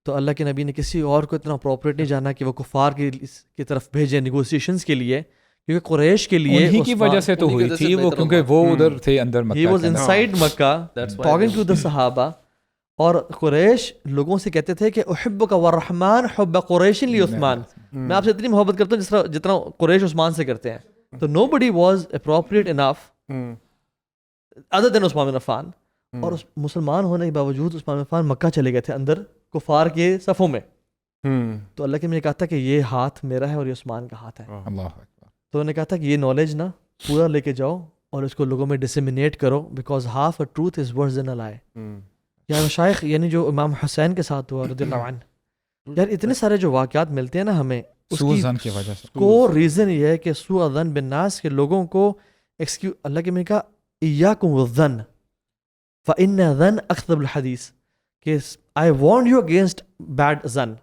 تو اللہ کے نبی نے کسی اور کو اتنا اپروپریٹ نہیں جانا کہ وہ کفار کی طرف بھیجے نیگوسیشنز کے لیے، کیونکہ قریش کے لیے انہی کی وجہ سے تو ہوئی تھی وہ، کیونکہ وہ ادھر تھے اندر Mecca, he was inside Mecca talking to the صحابہ. اور قریش لوگوں سے کہتے تھے کہ احبک والرحمن حب قریش لعثمان، میں آپ سے اتنی محبت کرتا ہوں جتنا قریش عثمان سے کرتے ہیں. تو نو بڈی واز اپروپریٹ انف ادر دین عثمان بن عفان. اور مسلمان ہونے کے باوجود عثمان بن عفان مکہ چلے گئے تھے اندر کفار کے صفوں میں. تو اللہ کے میں نے کہا تھا کہ یہ ہاتھ میرا ہے اور یہ عثمان کا ہاتھ ہے. تو انہوں نے کہا تھا کہ یہ نالج نا پورا لے کے جاؤ اور اس کو لوگوں میں ڈسیمینیٹ کرو، because half a truth is worse than a lie. یا مشائخ یعنی جو امام حسین کے ساتھ ہوا رضی اللہ عنہ، یار اتنے سارے جو واقعات ملتے ہیں نا ہمیں، سوء ظن کی وجہ سے کو ریزن یہ ہے کہ سوء ظن بالناس کے لوگوں کو اللہ کے میں کہا ایاکم والظن فإن ظن اکذب الحدیث، کہ I warn you against bad ظن.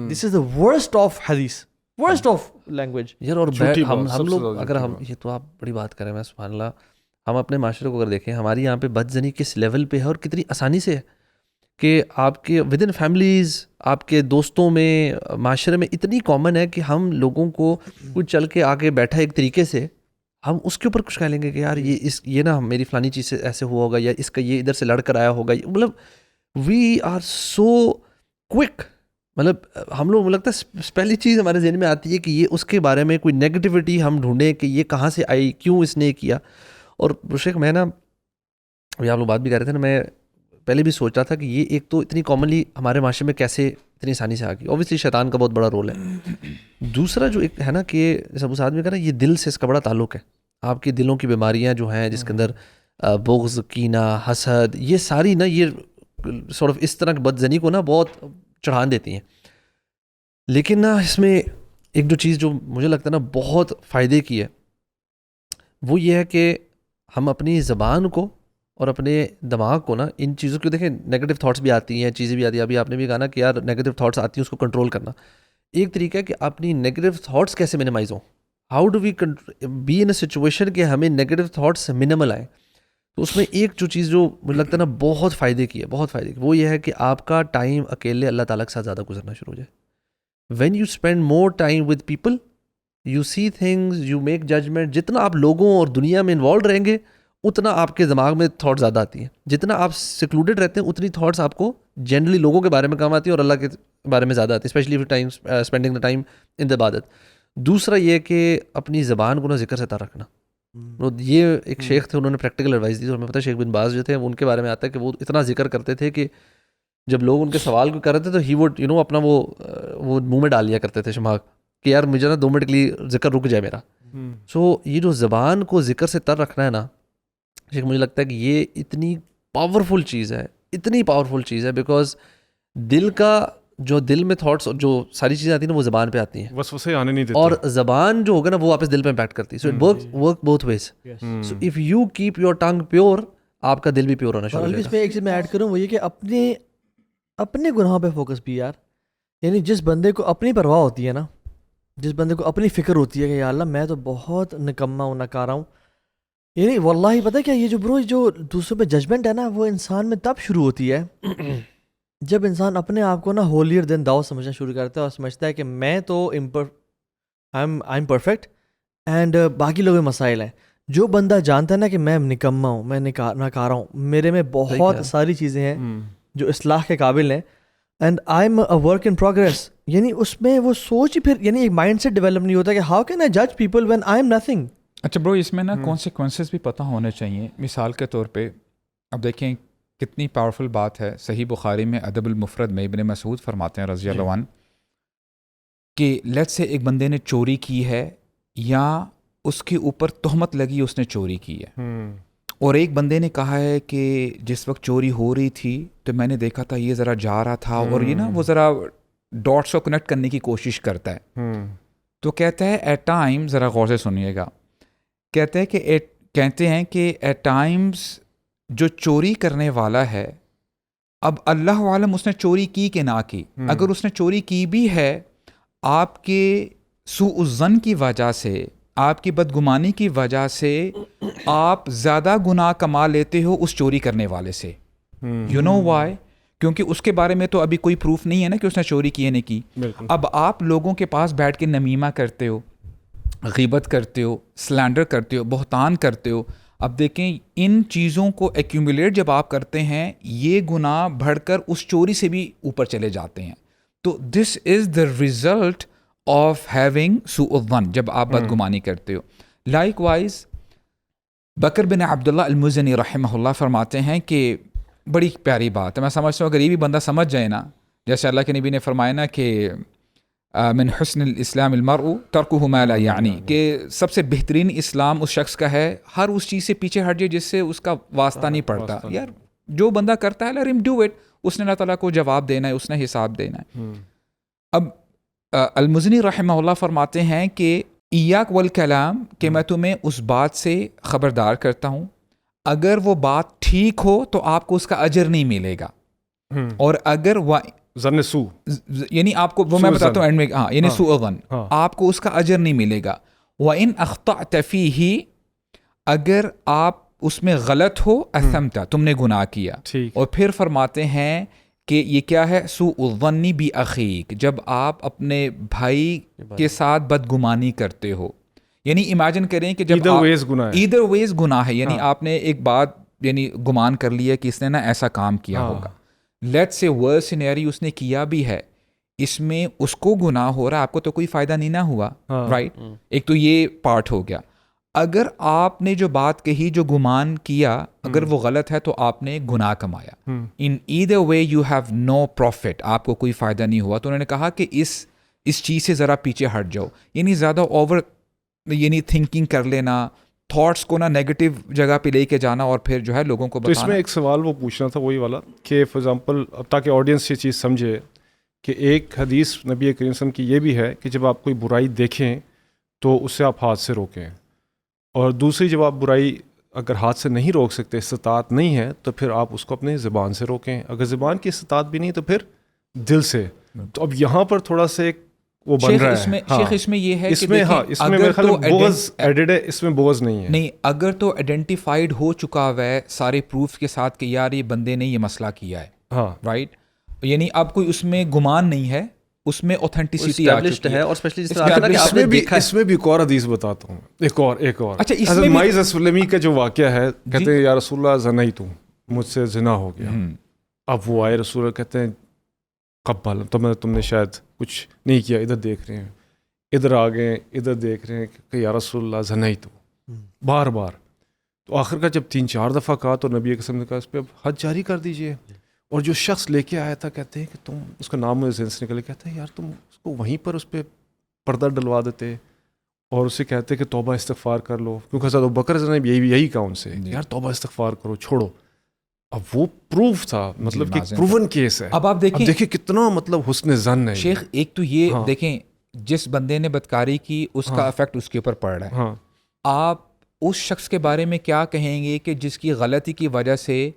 This is the worst of حدیث، worst of language. یار اور ہم لوگ اگر ہم یہ تو آپ بڑی بات کریں، میں سبحان اللہ، ہم اپنے معاشرے کو اگر دیکھیں، ہماری یہاں پہ بد زنی کس لیول پہ ہے اور کتنی آسانی سے ہے کہ آپ کے ود ان فیملیز، آپ کے دوستوں میں، معاشرے میں اتنی کامن ہے کہ ہم لوگوں کو کچھ چل کے آگے بیٹھا ایک طریقے سے ہم اس کے اوپر کچھ کہہ لیں گے کہ یار یہ نا میری فلانی چیز سے ایسے ہوا ہوگا، یا اس کا یہ ادھر سے لڑ کر آیا ہوگا. مطلب وی آر سو کوئک. مطلب ہم لوگ لگتا ہے پہلی چیز ہمارے ذہن میں آتی ہے کہ یہ اس کے بارے میں کوئی نیگیٹیوٹی ہم ڈھونڈیں کہ یہ کہاں سے آئی، کیوں اس نے کیا. اور شیخ میں نا ابھی آپ لوگ بات بھی کر رہے تھے نا، میں پہلے بھی سوچ رہا تھا کہ یہ ایک تو اتنی کامنلی ہمارے معاشرے میں کیسے اتنی آسانی سے آ گئی. اوبیسلی شیطان کا بہت بڑا رول ہے. دوسرا جو ایک ہے نا کہ جیسے ابو سعد میں کہا نا، یہ دل سے اس کا بڑا تعلق ہے. آپ کی دلوں کی بیماریاں جو ہیں جس کے اندر بغض، کینہ، حسد، یہ ساری نا یہ سورٹ آف اس طرح کی بدزنی کو نا بہت چڑھان دیتی ہیں. لیکن نا اس میں ایک جو چیز جو مجھے لگتا ہے نا بہت فائدے کی ہے، وہ یہ ہے کہ ہم اپنی زبان کو اور اپنے دماغ کو نا ان چیزوں کو دیکھیں. نیگیٹو تھاٹس بھی آتی ہیں، چیزیں بھی آتی ہیں. ابھی آپ نے بھی کہا نا کہ یار نیگیٹو تھاٹس آتی ہیں، اس کو کنٹرول کرنا. ایک طریقہ ہے کہ اپنی نیگیٹو تھاٹس کیسے منیمائز ہوں. How do we be in a situation کہ ہمیں نیگیٹو تھاٹس منیمل آئیں. تو اس میں ایک جو چیز جو مجھے لگتا ہے نا بہت فائدے کی ہے، بہت فائدے کی، وہ یہ ہے کہ آپ کا ٹائم اکیلے اللہ تعالیٰ کے ساتھ زیادہ گزرنا شروع ہو جائے. When you spend more time with people, you see things, you make judgement. جتنا آپ لوگوں اور دنیا میں انوالو رہیں گے اتنا آپ کے دماغ میں تھاٹ زیادہ آتی ہیں. جتنا آپ سیکلوڈیڈ رہتے ہیں اتنی تھاٹس آپ کو جنرلی لوگوں کے بارے میں کم آتی ہیں اور اللہ کے بارے میں زیادہ آتی ہیں، especially time spending the time in the عبادت. دوسرا یہ کہ اپنی زبان کو نا ذکر سے تر رکھنا. یہ ایک شیخ تھے، انہوں نے پریکٹیکل ایڈوائس دی، اور ہمیں پتہ ہے شیخ بن باز جو تھے ان کے بارے میں آتا ہے کہ وہ اتنا ذکر کرتے تھے کہ جب لوگ ان کے سوال کو کر رہے تھے تو ہی وڈ اپنا وہ منہ میں ڈال لیا کرتے تھے شماغ کہ یار مجھے نا 2 منٹ کے لیے ذکر رک جائے میرا. سو یہ جو زبان کو ذکر سے تر رکھنا ہے نا شیخ، مجھے لگتا ہے کہ یہ اتنی پاورفل چیز ہے، اتنی پاورفل چیز ہے، بیکاز دل کا جو دل میں تھاٹس جو ساری چیزیں آتی ہیں نا وہ زبان پہ آتی ہیں، وسوسے آنے نہیں دیتے، اور زبان جو ہوگا نا وہ واپس دل پہ امپیکٹ کرتی ہے. So it work both ways. So if you keep your tongue pure, آپ کا دل بھی پیور ہونا شروع ہو جائے گا. اس میں ایک چیز میں ایڈ کروں، وہ یہ کہ اپنے گناہوں پہ فوکس بھی یار. یعنی جس بندے کو اپنی پرواہ ہوتی ہے نا، جس بندے کو اپنی فکر ہوتی ہے کہ یا اللہ میں تو بہت نکما ہوں، نکارا ہوں، یعنی واللہ پتہ کیا، یہ جو برو جو دوسروں پہ ججمنٹ ہے نا وہ انسان میں تب شروع ہوتی ہے جب انسان اپنے آپ کو نا ہولیر دین داؤ سمجھنا شروع کرتا ہے اور سمجھتا ہے کہ میں تو آئی ایم پرفیکٹ اینڈ باقی لوگ مسائل ہیں. جو بندہ جانتا ہے نا کہ میں نکما ہوں، میں نکارا ہوں، میرے میں بہت ساری چیزیں ہیں جو اصلاح کے قابل ہیں، and I am a work in progress, یعنی اس میں وہ سوچ ہی پھر یعنی ایک مائنڈ سیٹ ڈیولپ نہیں ہوتا کہ ہاؤ کین آئی جج people when I am nothing. اچھا برو، اس میں نا کانسیکوینسز بھی پتہ ہونے چاہیے. مثال کے طور پہ اب دیکھیں کتنی پاورفل بات ہے. صحیح بخاری میں ادب المفرد میں ابن مسعود فرماتے ہیں رضی اللہ عنہ کہ لیٹ سے ایک بندے نے چوری کی ہے یا اس کے اوپر تہمت لگی اس نے چوری کی ہے، اور ایک بندے نے کہا ہے کہ جس وقت چوری ہو رہی تھی تو میں نے دیکھا تھا یہ ذرا جا رہا تھا، اور یہ نا وہ ذرا ڈاٹس کو کنیکٹ کرنے کی کوشش کرتا ہے. تو کہتا ہے ایٹ ٹائم، ذرا غور سے سنیے گا، کہتے ہیں کہ ایٹ ٹائمز جو چوری کرنے والا ہے، اب اللہ عالم اس نے چوری کی کہ نہ کی، اگر اس نے چوری کی بھی ہے، آپ کے سوء الظن کی وجہ سے، آپ کی بدگمانی کی وجہ سے آپ زیادہ گناہ کما لیتے ہو اس چوری کرنے والے سے. You know why? کیونکہ اس کے بارے میں تو ابھی کوئی پروف نہیں ہے نا کہ اس نے چوری کی ہے نہیں کی. اب آپ لوگوں کے پاس بیٹھ کے نمیمہ کرتے ہو، غیبت کرتے ہو، سلینڈر کرتے ہو، بہتان کرتے ہو. اب دیکھیں ان چیزوں کو ایکیومولیٹ جب آپ کرتے ہیں، یہ گناہ بڑھ کر اس چوری سے بھی اوپر چلے جاتے ہیں. تو دس is the result of having سوء الظن جب آپ بدگمانی کرتے ہو. لائک وائز بکر بن عبداللہ المزنی رحمہ اللہ فرماتے ہیں کہ بڑی پیاری بات ہے، میں سمجھتا ہوں اگر یہ بھی بندہ سمجھ جائے نا، جیسے اللہ کے نبی نے فرمایا نا کہ من حسن الاسلام المرء ترکہ ما لا یعنی، کہ سب سے بہترین اسلام اس شخص کا ہے ہر اس چیز سے پیچھے ہٹ جائے جس سے اس کا واسطہ نہیں پڑتا. یار جو بندہ کرتا ہے let him do it، اس نے اللہ تعالیٰ کو جواب دینا ہے، اس نے حساب دینا ہے. اب المزنی رحمہ اللہ فرماتے ہیں کہ ایاک والکلام، کہ میں تمہیں اس بات سے خبردار کرتا ہوں اگر وہ بات ٹھیک ہو تو آپ کو اس کا اجر نہیں ملے گا، اور اگر ظن سو یعنی آپ کو وہ میں بتاتا ہوں اینڈ میں، ہاں یعنی سوء ظن، آپ کو اس کا اجر نہیں ملے گا. وَإِنْ أَخْطَأْتَ فِيهِ، اگر آپ اس میں غلط ہو، اثمت، تم نے گناہ کیا. اور پھر فرماتے ہیں کہ یہ کیا ہے سوء الظن بأخیک، جب آپ اپنے بھائی کے ساتھ بدگمانی کرتے ہو. یعنی امیجن کریں کہ جب either ways گناہ ہے. ایدر ویز گناہ ہے، یعنی آپ نے ایک بات یعنی گمان کر لیا کہ اس نے نا ایسا کام کیا ہوگا. لیٹس سے ورسٹ سینیریو اس نے کیا بھی ہے، اس میں اس کو گناہ ہو رہا ہے، آپ کو تو کوئی فائدہ نہیں نہ ہوا، رائٹ. ایک تو یہ پارٹ ہو گیا. اگر آپ نے جو بات کہی، جو گمان کیا، اگر وہ غلط ہے تو آپ نے گناہ کمایا. In either way you have no profit, آپ کو کوئی فائدہ نہیں ہوا. تو انہوں نے کہا کہ اس چیز سے ذرا پیچھے ہٹ جاؤ، یعنی زیادہ اوور یعنی تھنکنگ کر لینا، تھاٹس کو نا نیگیٹو جگہ پہ لے کے جانا اور پھر جو ہے لوگوں کو تو اس بتانا. میں ایک سوال وہ پوچھنا تھا وہی والا کہ فار ایگزامپل اب تاکہ آڈینس یہ چیز سمجھے کہ ایک حدیث نبی کریم صلی اللہ علیہ وسلم کی یہ بھی ہے کہ جب آپ کوئی برائی دیکھیں تو اسے آپ ہاتھ سے روکیں، اور دوسری جب آپ برائی اگر ہاتھ سے نہیں روک سکتے، استطاعت نہیں ہے، تو پھر آپ اس کو اپنے زبان سے روکیں. اگر زبان کی استطاعت بھی نہیں تو پھر دل سے. تو اب یہاں پر تھوڑا سا ایک وہ بن رہا ہے. شیخ اس میں یہ ہے اس کہ میں اس میں میرے خیال میں بغض ایڈڈ ہے، اس میں بغض نہیں ہے. نہیں، اگر تو آئیڈینٹیفائڈ ہو چکا ہوا ہے سارے پروف کے ساتھ کہ یار یہ بندے نے یہ مسئلہ کیا ہے، ہاں رائٹ، یعنی اب کوئی اس میں گمان نہیں ہے، اس میں اوتھینٹسٹی آ چکی ہے. اور اسپیشلی جس طرح اس میں بھی ایک اور حدیث بتاتا ہوں، ایک اور. اچھا، اس حضرت میں مائز اسلمی کا جو واقعہ ہے، کہتے ہیں یا رسول اللہ زنیت، مجھ سے زنا ہو گیا. اب وہ آئے رسول اللہ کہتے ہیں قبل، تم نے شاید کچھ نہیں کیا، ادھر دیکھ رہے ہیں، ادھر آ گئے، ادھر دیکھ رہے ہیں کہ یا رسول اللہ زنیت، بار بار. تو آخر کا جب 3-4 دفعہ کہا تو نبی قسم نے کہا اس پہ اب حد جاری کر دیجئے. اور جو شخص لے کے آیا تھا کہتے ہیں کہ تم، اس کا نام مجھے ذہن سے نکلے، کہتے ہیں یار تم اس کو وہیں پر اس پہ پردہ ڈلوا دیتے اور اسے کہتے کہ توبہ استغفار کر لو، کیونکہ حضرت ابوبکر نے یہی کہا ان سے یار توبہ استغفار کرو، چھوڑو. اب وہ پروف تھا، مطلب کہ پروون کیس ہے. اب آپ دیکھیں کتنا مطلب حسن زن ہے شیخ. ایک تو یہ دیکھیں جس بندے نے بدکاری کی اس کا افیکٹ اس کے اوپر پڑ رہا ہے. آپ اس شخص کے بارے میں کیا کہیں گے کہ جس کی غلطی کی وجہ سے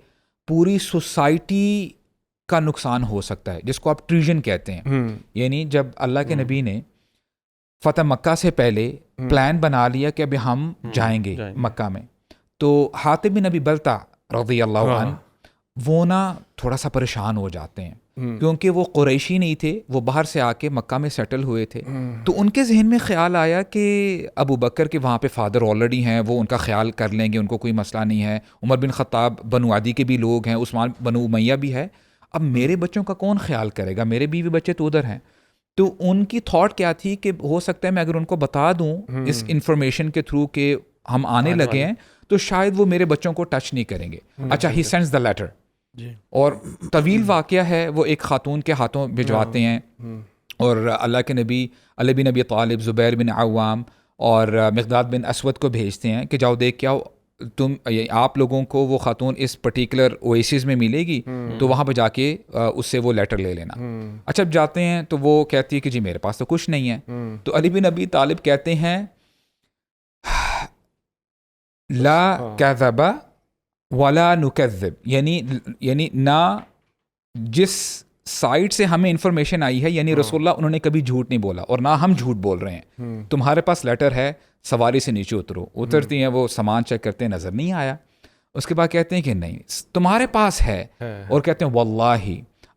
پوری سوسائٹی کا نقصان ہو سکتا ہے، جس کو آپ ٹریژن کہتے ہیں. یعنی جب اللہ کے نبی نے فتح مکہ سے پہلے پلان بنا لیا کہ ابھی ہم جائیں گے مکہ میں، تو حاتب بن ابی بلتع رضی اللہ عنہ وہ نا تھوڑا سا پریشان ہو جاتے ہیں، کیونکہ وہ قریشی نہیں تھے، وہ باہر سے آ کے مکہ میں سیٹل ہوئے تھے. تو ان کے ذہن میں خیال آیا کہ ابو بکر کے وہاں پہ فادر آلریڈی ہیں، وہ ان کا خیال کر لیں گے، ان کو کوئی مسئلہ نہیں ہے. عمر بن خطاب بنو عدی کے بھی لوگ ہیں، عثمان بنو امیہ بھی ہے. اب میرے بچوں کا کون خیال کرے گا، میرے بیوی بچے تو ادھر ہیں. تو ان کی تھاٹ کیا تھی کہ ہو سکتا ہے میں اگر ان کو بتا دوں اس انفارمیشن کے تھرو کہ ہم آنے لگے ہیں تو شاید وہ میرے بچوں کو ٹچ نہیں کریں گے. اچھا، ہی سینڈز دا لیٹر، اور طویل واقعہ ہے، وہ ایک خاتون کے ہاتھوں بھجواتے ہیں، اور اللہ کے نبی علی بن ابی طالب، زبیر بن عوام اور مقداد بن اسود کو بھیجتے ہیں کہ جاؤ دیکھ کے آؤ، آپ لوگوں کو وہ خاتون اس پرٹیکولر اویسس میں ملے گی، تو وہاں پہ جا کے اس سے وہ لیٹر لے لینا. اچھا، اب جاتے ہیں تو وہ کہتی ہے کہ جی میرے پاس تو کچھ نہیں ہے. تو علی بن ابی طالب کہتے ہیں لا کذب ولا نکذب، یعنی نہ جس سائٹ سے ہمیں انفارمیشن آئی ہے، یعنی رسول اللہ انہوں نے کبھی جھوٹ نہیں بولا اور نہ ہم جھوٹ بول رہے ہیں. تمہارے پاس لیٹر ہے، سواری سے نیچے اترتی ہیں، وہ سامان چیک کرتے ہیں، نظر نہیں آیا. اس کے بعد کہتے ہیں کہ نہیں تمہارے پاس ہے، اور کہتے ہیں واللہ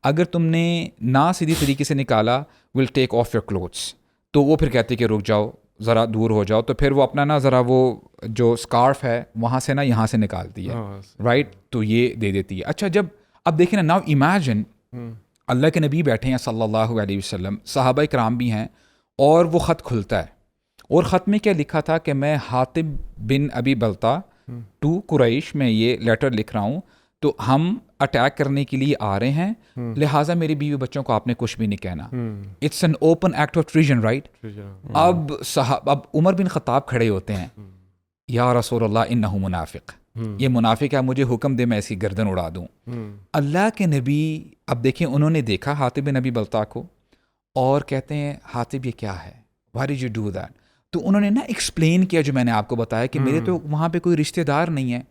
اگر تم نے نہ سیدھی طریقے سے نکالا ول ٹیک آف یور کلوتھس. تو وہ پھر کہتے ہیں کہ رک جاؤ، ذرا دور ہو جاؤ. تو پھر وہ اپنا نا ذرا وہ جو اسکارف ہے وہاں سے نا یہاں سے نکالتی ہے، رائٹ، تو یہ دے دیتی ہے. اچھا، جب اب دیکھیں نا، ناؤ امیجن اللہ کے نبی بیٹھے ہیں صلی اللہ علیہ وسلم، صحابہ کرام بھی ہیں، اور وہ خط کھلتا ہے، اور خط میں کیا لکھا تھا کہ میں حاتب بن ابی بلتع ٹو قریش میں یہ لیٹر لکھ رہا ہوں، تو ہم اٹیک کرنے کے لیے آ رہے ہیں، لہٰذا میری بیوی بچوں کو آپ نے کچھ بھی نہیں کہنا. It's an open act of treason, right. اب عمر بن خطاب کھڑے ہوتے ہیں، یا رسول اللہ انہ منافق، یہ منافق ہے، مجھے حکم دے میں ایسی گردن اڑا دوں. اللہ کے نبی اب دیکھیں انہوں نے دیکھا حاتب بن ابی بلتع کو، اور کہتے ہیں حاتب یہ کیا ہے، why did you do that. تو انہوں نے نا ایکسپلین کیا جو میں نے آپ کو بتایا کہ میرے تو وہاں پہ کوئی رشتہ دار نہیں ہے.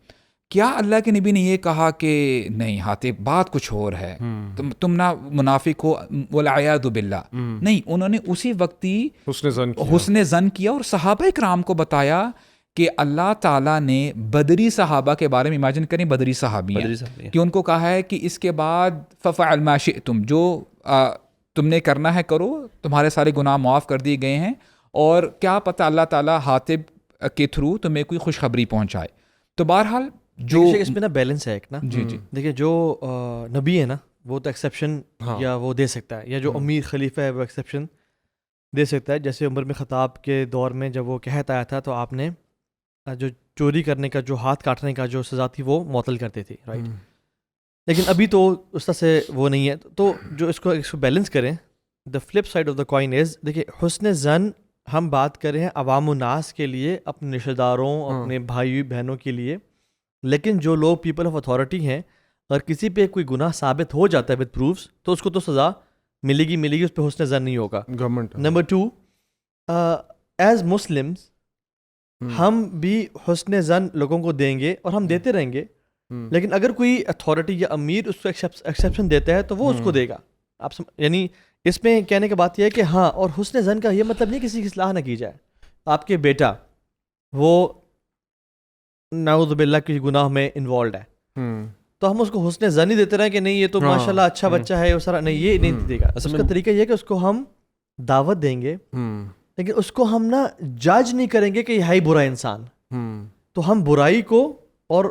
کیا اللہ کے نبی نے یہ کہا کہ نہیں حاتب بات کچھ اور ہے، تم نہ منافق ہو والعیاذ باللہ؟ نہیں، انہوں نے اسی وقت ہی حسن ظن کیا اور صحابہ کرام کو بتایا کہ اللہ تعالیٰ نے بدری صحابہ کے بارے میں امیجن کریں، بدری صحابی ہیں کہ ان کو کہا ہے کہ اس کے بعد ففعل ما شئتم، جو تم نے کرنا ہے کرو، تمہارے سارے گناہ معاف کر دیے گئے ہیں، اور کیا پتہ اللہ تعالیٰ حاطب کے تھرو تمہیں کوئی خوشخبری پہنچائے. تو بہرحال جو اس میں نا بیلنس ہے ایک نا. جی دیکھیے جو نبی ہے نا وہ تو ایکسیپشن یا وہ دے سکتا ہے، یا جو امیر خلیفہ ہے وہ ایکسیپشن دے سکتا ہے. جیسے عمر بن خطاب کے دور میں جب وہ قحط آیا تھا تو آپ نے جو چوری کرنے کا، جو ہاتھ کاٹنے کا جو سزا تھی وہ معطل کرتے تھے، رائٹ. لیکن ابھی تو اس طرح سے وہ نہیں ہے. تو جو اس کو بیلنس کریں، the flip side of the coin is, دیکھیے حسن زن ہم بات کر رہے ہیں عوام الناس کے لیے، اپنے رشتہ داروں، اپنے بھائی بہنوں کے لیے. لیکن جو لوگ پیپل آف اتھارٹی ہیں، اگر کسی پہ کوئی گناہ ثابت ہو جاتا ہے وتھ پروفس تو اس کو تو سزا ملے گی، اس پہ حسن زن نہیں ہوگا. گورنمنٹ. نمبر 2، ایز مسلمس ہم بھی حسن زن لوگوں کو دیں گے اور ہم دیتے رہیں گے. لیکن اگر کوئی اتھارٹی یا امیر اس کو ایکسیپشن دیتا ہے تو وہ اس کو دے گا. آپ یعنی اس میں کہنے کی بات یہ ہے کہ ہاں، اور حسن زن کا یہ مطلب نہیں کسی کی اصلاح نہ کی جائے. آپ کے بیٹا وہ نعوذ باللہ کسی گناہ میں انوالوڈ ہے تو ہم اس کو حسن زن ہی دیتے رہیں کہ نہیں یہ تو ماشاءاللہ اچھا بچہ ہے، وہ سارا نہیں، یہ نہیں دے گا. اس کا طریقہ یہ ہے کہ اس کو ہم دعوت دیں گے، لیکن اس کو ہم نا جج نہیں کریں گے کہ یہ ہے برا انسان. تو ہم برائی کو اور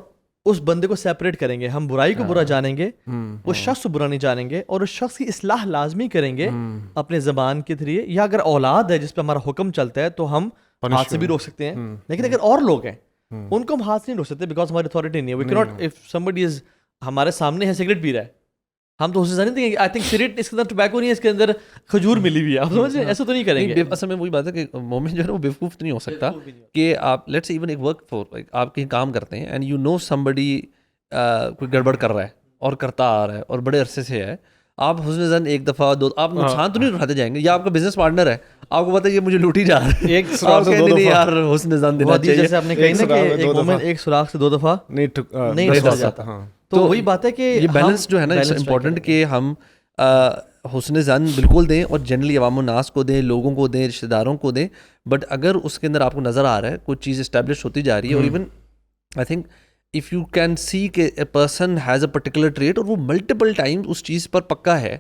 اس بندے کو سیپریٹ کریں گے. ہم برائی کو برا جانیں گے، اس شخص کو برا نہیں جانیں گے، اور اس شخص کی اصلاح لازمی کریں گے اپنے زبان کے ذریعے. یا اگر اولاد ہے جس پہ ہمارا حکم چلتا ہے تو ہم ہاتھ سے بھی روک سکتے ہیں. لیکن اگر اور لوگ ہیں ان کو ہم ہاتھ سے نہیں روک سکتے، بیکاز ہماری اتھارٹی نہیں ہے. We can't, if somebody is ہمارے سامنے ہے سگریٹ پی رہا ہے، ہم تو اسے نہیں دیں گے. آئی تھنک سگریٹ اس کے اندر ٹوبیکو نہیں ہے، اس کے اندر کھجور ملی ہوئی ہے. آپ سمجھ رہے ہیں؟ ایسا تو نہیں کریں گے. اصل میں وہی بات ہے کہ مومن جو ہے نا وہ بیوقوف نہیں ہو سکتا کہ آپ لیٹس ایون ایک ورک فور آپ کہیں کام کرتے ہیں اینڈ یو نو somebody کوئی گڑبڑ کر رہا ہے اور کرتا آ رہا ہے اور بڑے عرصے سے ہے. آپ حسن زن ایک دفعہ دو، آپ نقصان تو نہیں اٹھاتے جائیں گے. یا آپ کا بزنس پارٹنر ہے، آپ کو پتہ ہے یہ مجھے لوٹی جا رہا ہے، ایک سراغ سے دو دفعہ یار حسن زن دینا چاہیے. جیسے آپ نے کہی نا کہ ایک مومن ایک سوراخ سے 2 دفعہ نہیں ڈر جاتا. تو وہی بات ہے کہ یہ بیلنس جو ہے نا اٹس امپورٹنٹ کہ ہم حسن زن بالکل دیں اور جنرلی عوام الناس کو دیں، لوگوں کو دیں، رشتہ داروں کو دیں. بٹ اگر اس کے اندر آپ کو نظر آ رہا ہے کوئی چیز اسٹیبلش ہوتی جا رہی ہے، اور even I think if you can see کہ a person has a particular trait اور وہ multiple times اس چیز پر پکا ہے،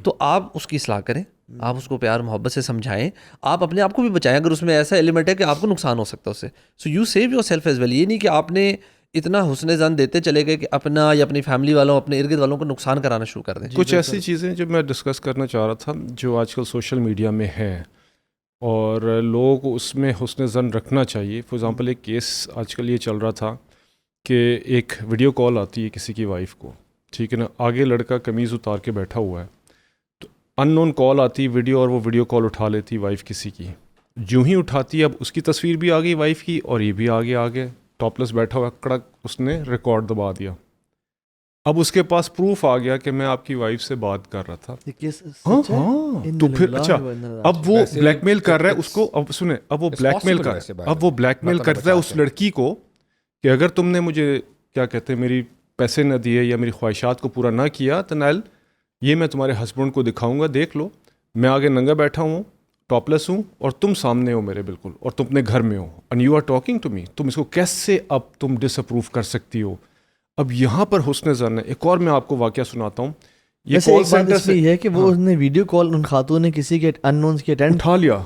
تو آپ اس کی اصلاح کریں، آپ اس کو پیار محبت سے سمجھائیں، آپ اپنے آپ کو بھی بچائیں اگر اس میں ایسا ایلیمنٹ ہے کہ آپ کو نقصان ہو سکتا ہے اس سے. So you save yourself as well. یہ نہیں کہ آپ نے اتنا حسن زن دیتے چلے گئے کہ اپنا یا اپنی فیملی والوں، اپنے ارد گرد والوں کو نقصان کرانا شروع کر دیں. کچھ ایسی چیزیں جو میں ڈسکس کرنا چاہ رہا تھا جو آج کل سوشل میڈیا میں ہے اور لوگوں کو اس میں حسن زن رکھنا چاہیے. فار ایگزامپل ایک کیس آج کل یہ چل رہا تھا کہ ایک ویڈیو کال آتی ہے کسی کی وائف کو، ٹھیک ہے نا، آگے لڑکا قمیض اتار کے بیٹھا ہوا ہے، تو ان نون کال آتی ویڈیو، اور وہ ویڈیو کال اٹھا لیتی وائف کسی کی. جو ہی اٹھاتی اب اس کی تصویر بھی آ گئی وائف کی، اور یہ بھی آگے ٹاپ لیس بیٹھا ہوا، کڑک اس نے ریکارڈ دبا دیا. اب اس کے پاس پروف آ گیا کہ میں آپ کی وائف سے بات کر رہا تھا. ہاں تو پھر اچھا اب وہ بلیک میل کر رہا ہے اس کو. اب سنیں، اب وہ بلیک میل کرتا ہے اس لڑکی کو کہ اگر تم نے مجھے کیا کہتے ہیں میری پیسے نہ دیے یا میری خواہشات کو پورا نہ کیا تو نیل یہ میں تمہارے ہسبینڈ کو دکھاؤں گا، دیکھ لو میں آگے ننگا بیٹھا ہوں، ٹاپ لیس ہوں، اور تم سامنے ہو میرے بالکل، اور تم اپنے گھر میں ہو، and you are talking to me. تم اس کو کیسے اب تم ڈس اپروو کر سکتی ہو؟ اب یہاں پر حسن زن ہے. ایک اور میں آپ کو واقعہ سناتا ہوں. یہ کال سینٹر سے یہ ہے کہ وہ نے ویڈیو کال ان خاتون نے کسی کے ان نونس کی اٹینڈ اٹھا لیا،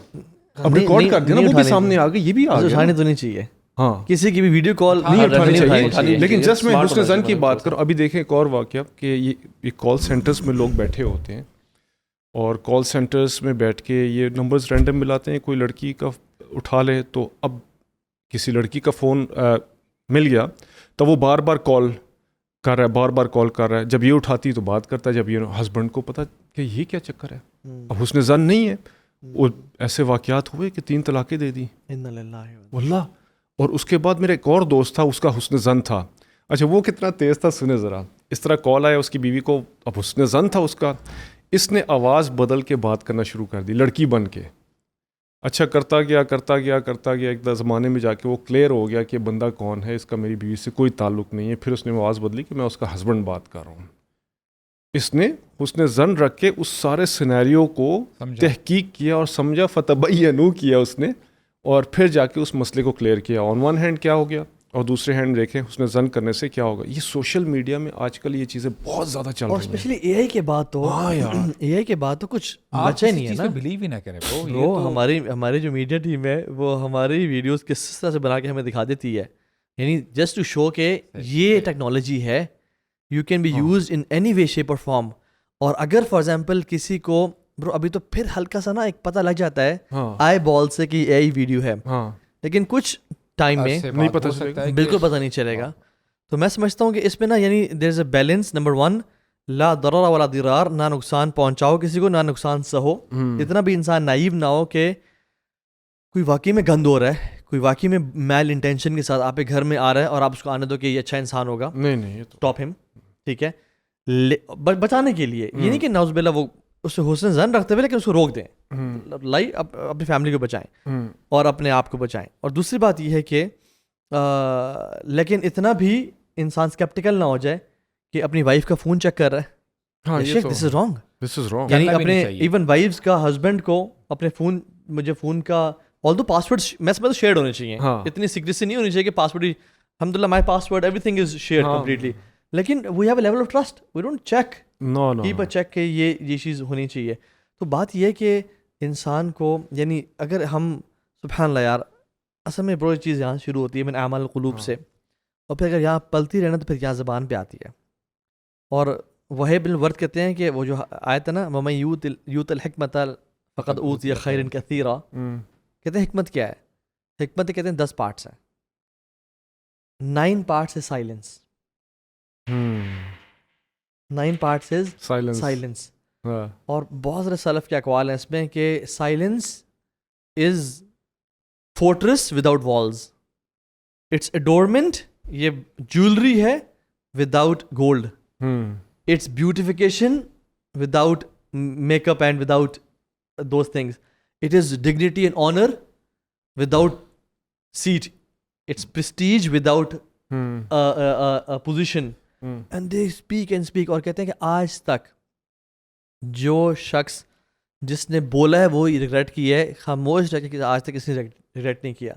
اب ریکارڈ کر دیا نا، وہ بھی سامنے آ گئی، یہ بھی آ گیا. اٹھانی تو نہیں چاہیے، ہاں کسی کی بھی ویڈیو کال نہیں اٹھانی چاہیے. لیکن جسٹ میں حسن زن کی بات کروں. ابھی دیکھیں ایک اور واقعہ کہ یہ کال سینٹرز میں لوگ بیٹھے ہوتے ہیں اور کال سینٹرز میں بیٹھ کے یہ نمبرز رینڈم ملاتے ہیں. کوئی لڑکی کا اٹھا لے تو اب کسی لڑکی کا فون مل گیا تو وہ بار بار کال کر رہا ہے. جب یہ اٹھاتی تو بات کرتا ہے، جب یہ ہسبینڈ کو پتا کہ یہ کیا چکر ہے، اب حسن زن نہیں ہے. اور ایسے واقعات ہوئے کہ 3 طلاقیں دے دی واللہ. اور اس کے بعد میرا ایک اور دوست تھا، اس کا حسن زن تھا. اچھا وہ کتنا تیز تھا سنے ذرا. اس طرح کال آیا اس کی بیوی کو، اب حسن زن تھا اس کا، اس نے آواز بدل کے بات کرنا شروع کر دی لڑکی بن کے. اچھا کرتا گیا ایک زمانے میں جا کے وہ کلیئر ہو گیا کہ بندہ کون ہے، اس کا میری بیوی سے کوئی تعلق نہیں ہے. پھر اس نے آواز بدلی کہ میں اس کا ہسبینڈ بات کر رہا ہوں. اس نے حسن زن رکھ کے اس سارے سینیریو کو تحقیق کیا اور سمجھا، فتبینوا کیا اس نے، اور پھر جا کے اس مسئلے کو کلیئر کیا. آن ون ہینڈ کیا ہو گیا اور دوسرے ہینڈ دیکھیں اس نے زن کرنے سے کیا ہوگا. یہ سوشل میڈیا میں آج کل یہ چیزیں بہت زیادہ چل اور رہی ہیں. اسپیشلی اے آئی کے بعد تو اے آئی کے بعد تو کچھ بچا ہی نہیں ہے نا. بلیو ہی نہ کرے برو. ہماری جو میڈیا ٹیم ہے وہ ہماری ویڈیوز کس طرح سے بنا کے ہمیں دکھا دیتی ہے, یعنی جسٹ ٹو شو کہ یہ ٹیکنالوجی ہے, you can be used in any way shape اور فارم. اور اگر فار ایگزامپل کسی کو برو ابھی تو پھر ہلکا سا نا ایک پتہ لگ جاتا ہے آئی بال سے کہ اے آئی ویڈیو ہے, لیکن کچھ ٹائم میں نہیں پتہ چلے گا, بالکل پتہ نہیں چلے گا. تو میں سمجھتا ہوں کہ اس میں نا یعنی دیر از اے بیلنس. نمبر 1 لا ضرر ولا ضرار, نہ نقصان پہنچاؤ کسی کو نہ نقصان سہو. اتنا بھی انسان نائیو نہ ہو کہ کوئی واقعی میں گند ہو رہا ہے, کوئی واقعی میں میل انٹینشن کے ساتھ آپ کے گھر میں آ رہا ہے اور آپ اس کو آنے دو کہ یہ اچھا انسان ہوگا. نہیں ٹاپ ہم, ٹھیک ہے, بچانے کے لیے. یہ نہیں کہ نعوذ باللہ وہ اس سے حسن زن رکھتے ہوئے لیکن اس کو روک دیں, لائی اپنی فیملی کو بچائیں اور اپنے آپ کو بچائیں. اور دوسری بات یہ ہے کہ لیکن اتنا بھی انسان اسکیپٹیکل نہ ہو جائے کہ اپنی وائف کا فون چیک کر رہا ہے. دس از رانگ. یعنی اپنے ایون وائفس کا ہسبینڈ کو اپنے فون, مجھے فون کا آل دو پاسورڈ میں سمجھتا ہوں شیئرڈ ہونے چاہیے, اتنی سیکریسی نہیں ہونی چاہیے کہ پاسورڈ الحمدللہ my password everything is shared completely, لیکن we have a level of trust, we don't check, keep a check کہ یہ چیز ہونی چاہیے. تو بات یہ ہے کہ انسان کو یعنی اگر ہم سبحان اللہ یار اصل میں برو چیز یہاں شروع ہوتی ہے من اعمال القلوب سے, اور پھر اگر یہاں پلتی رہنا تو پھر یہاں زبان پہ آتی ہے. اور وہی بن ورد کہتے ہیں کہ وہ جو آیت ہے نا وَمَن یُؤْتَ الْحِکْمَةَ فَقَدْ أُوتِیَ خَیْرًا کَثِیرًا, کہتے ہیں حکمت کیا ہے؟ حکمت کہتے ہیں 10 پارٹس ہیں, 9 پارٹس از سائلنس. 9 پارٹس از سائلنس. اور بہت سارے سلف کے اقوال ہیں اس میں کہ silence is fortress without walls, it's adornment, یہ جولری ہے without gold, it's beautification without makeup and without those things, it is dignity and honour without seat, it's prestige without position. And they speak and speak. اور کہتے ہیں کہ آج تک جو شخص جس نے بولا ہے وہ ریگریٹ کیا ہے, خاموش رہ کے آج تک کسی نے ریگریٹ نہیں کیا.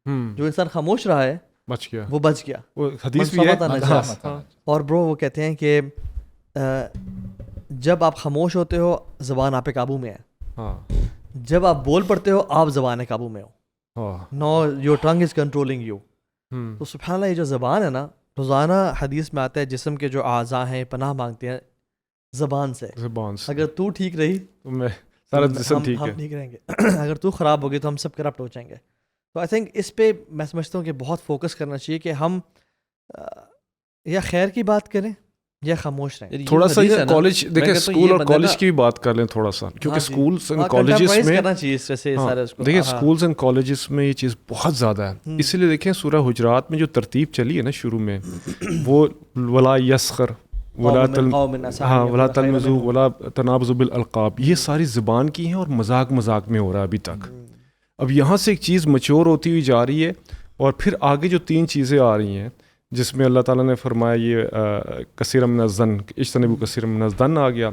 جو انسان خاموش رہا ہے بچ گیا, وہ بچ گیا. وہ حدیث بھی ہے. اور برو وہ کہتے ہیں کہ جب آپ خاموش ہوتے ہو زبان آپ پہ قابو میں ہے, جب آپ بول پڑتے ہو آپ زبان قابو میں ہو. No your tongue is controlling you. تو سبحان اللہ یہ جو زبان ہے نا, روزانہ حدیث میں آتا ہے جسم کے جو اعضاء ہیں پناہ مانگتے ہیں زبان سے. اگر تو ٹھیک رہی تو میں سارا جسم ٹھیک ہے, ہم ٹھیک رہیں گے. اگر تو خراب ہوگی تو ہم سب کرپٹ ہو جائیں گے. تو آئی تھنک اس پہ میں سمجھتا ہوں کہ بہت فوکس کرنا چاہیے کہ ہم یا خیر کی بات کریں یا خاموش رہیں. تھوڑا سا کالج دیکھیں, اسکول اور کالج کی بھی بات کر لیں تھوڑا سا, کیونکہ اسکولس اینڈ کالجز میں دیکھیں اسکولس اینڈ کالجز میں یہ چیز بہت زیادہ ہے. اسی لیے دیکھیں سورہ حجرات میں جو ترتیب چلی ہے نا شروع میں, وہ ولا یسخر ولا تلمزوا ولا تنابزوا بالالقاب, یہ ساری زبان کی ہیں اور مذاق میں ہو رہا ہے ابھی تک. اب یہاں سے ایک چیز میچور ہوتی ہوئی جا رہی ہے, اور پھر آگے جو 3 چیزیں آ رہی ہیں جس میں اللہ تعالیٰ نے فرمایا یہ کثیر من الظن, اجتنبوا کثیر من الظن آ گیا,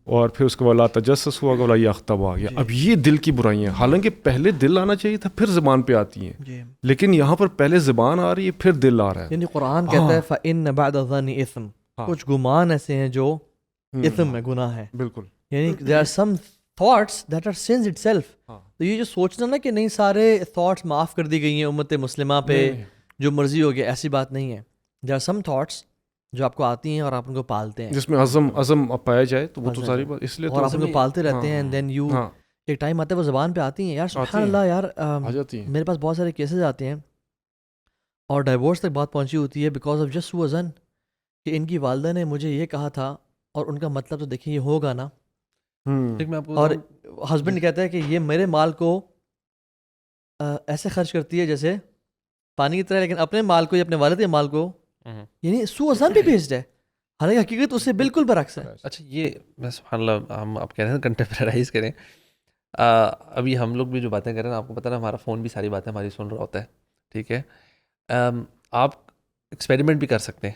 اور پھر اس کے بعد لا تجسسوا ولا یغتب آ گیا. اب یہ دل کی برائیاں, حالانکہ پہلے دل آنا چاہیے تھا پھر زبان پہ آتی ہیں, لیکن یہاں پر پہلے زبان آ رہی ہے پھر دل آ رہا ہے. یعنی قرآن کہتا ہے فَإِنَّ بَعْدَ الظَّنِّ اِثْم, کچھ گمان ایسے ہیں جو اثم ہے, گناہ ہے. بالکل, یعنی there are some thoughts that are sins itself. تو یہ جو سوچنا نا کہ نہیں سارے thoughts معاف کر دی گئی ہیں امت مسلمہ پہ, جو مرضی ہو گیا, ایسی بات نہیں ہے. there are some thoughts جو آپ کو آتی ہیں اور آپ ان کو پالتے ہیں, جس میں عزم پایا جائے تو وہ تو ساری بات, اس لیے اور آپ ان کو پالتے رہتے ہیں. and then you ایک ٹائم آتا ہے وہ زبان پہ آتی ہیں. یار سبحان اللہ یار, میرے پاس بہت سارے کیسز آتے ہیں اور ڈائیورس تک بات پہنچی ہوتی ہے بیکاز آف جسٹ وزن, کہ ان کی والدہ نے مجھے یہ کہا تھا اور ان کا مطلب تو دیکھیں یہ ہوگا نا. اور ہسبینڈ کہتا ہے کہ یہ میرے مال کو ایسے خرچ کرتی ہے جیسے پانی کی طرح, لیکن اپنے مال کو یا اپنے والد کے مال کو یعنی سو ازن بھی بیچڈ ہے, حالانکہ حقیقت اس سے بالکل برعکس ہے. اچھا یہ میں سبحان اللہ, ہم آپ کہہ رہے ہیں کنٹمپرائز کریں. ابھی ہم لوگ بھی جو باتیں کر رہے ہیں آپ کو پتہ نا ہمارا فون بھی ساری باتیں ہماری سن رہا ہوتا ہے, ٹھیک ہے. آپ ایکسپیریمنٹ بھی کر سکتے ہیں.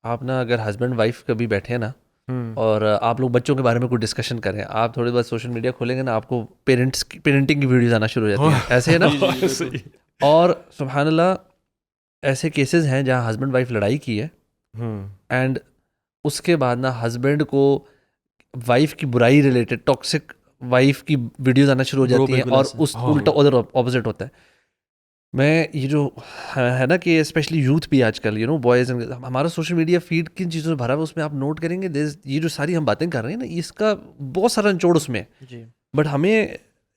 آپ نا اگر ہسبینڈ وائف کبھی بیٹھے نا اور آپ لوگ بچوں کے بارے میں کوئی ڈسکشن کریں, آپ تھوڑی بہت سوشل میڈیا کھولیں گے نا, آپ کو پیرنٹنگ کی ویڈیوز آنا شروع ہو جاتی ہیں, ایسے ہے نا. اور سبحان اللہ ایسے کیسز ہیں جہاں ہسبینڈ وائف لڑائی کی ہے, اینڈ اس کے بعد نا ہسبینڈ کو وائف کی برائی ریلیٹڈ ٹاکسک وائف کی ویڈیوز آنا شروع ہو جاتی ہیں, اور اس الٹا ادھر اپوزٹ ہوتا ہے. میں یہ جو ہے نا کہ اسپیشلی یوتھ بھی آج کل بوائز, ہمارا سوشل میڈیا فیڈ کن چیزوں سے بھرا ہوا, اس میں آپ نوٹ کریں گے یہ جو ساری ہم باتیں کر رہے ہیں نا, اس کا بہت سارا نچوڑ اس میں ہے. بٹ ہمیں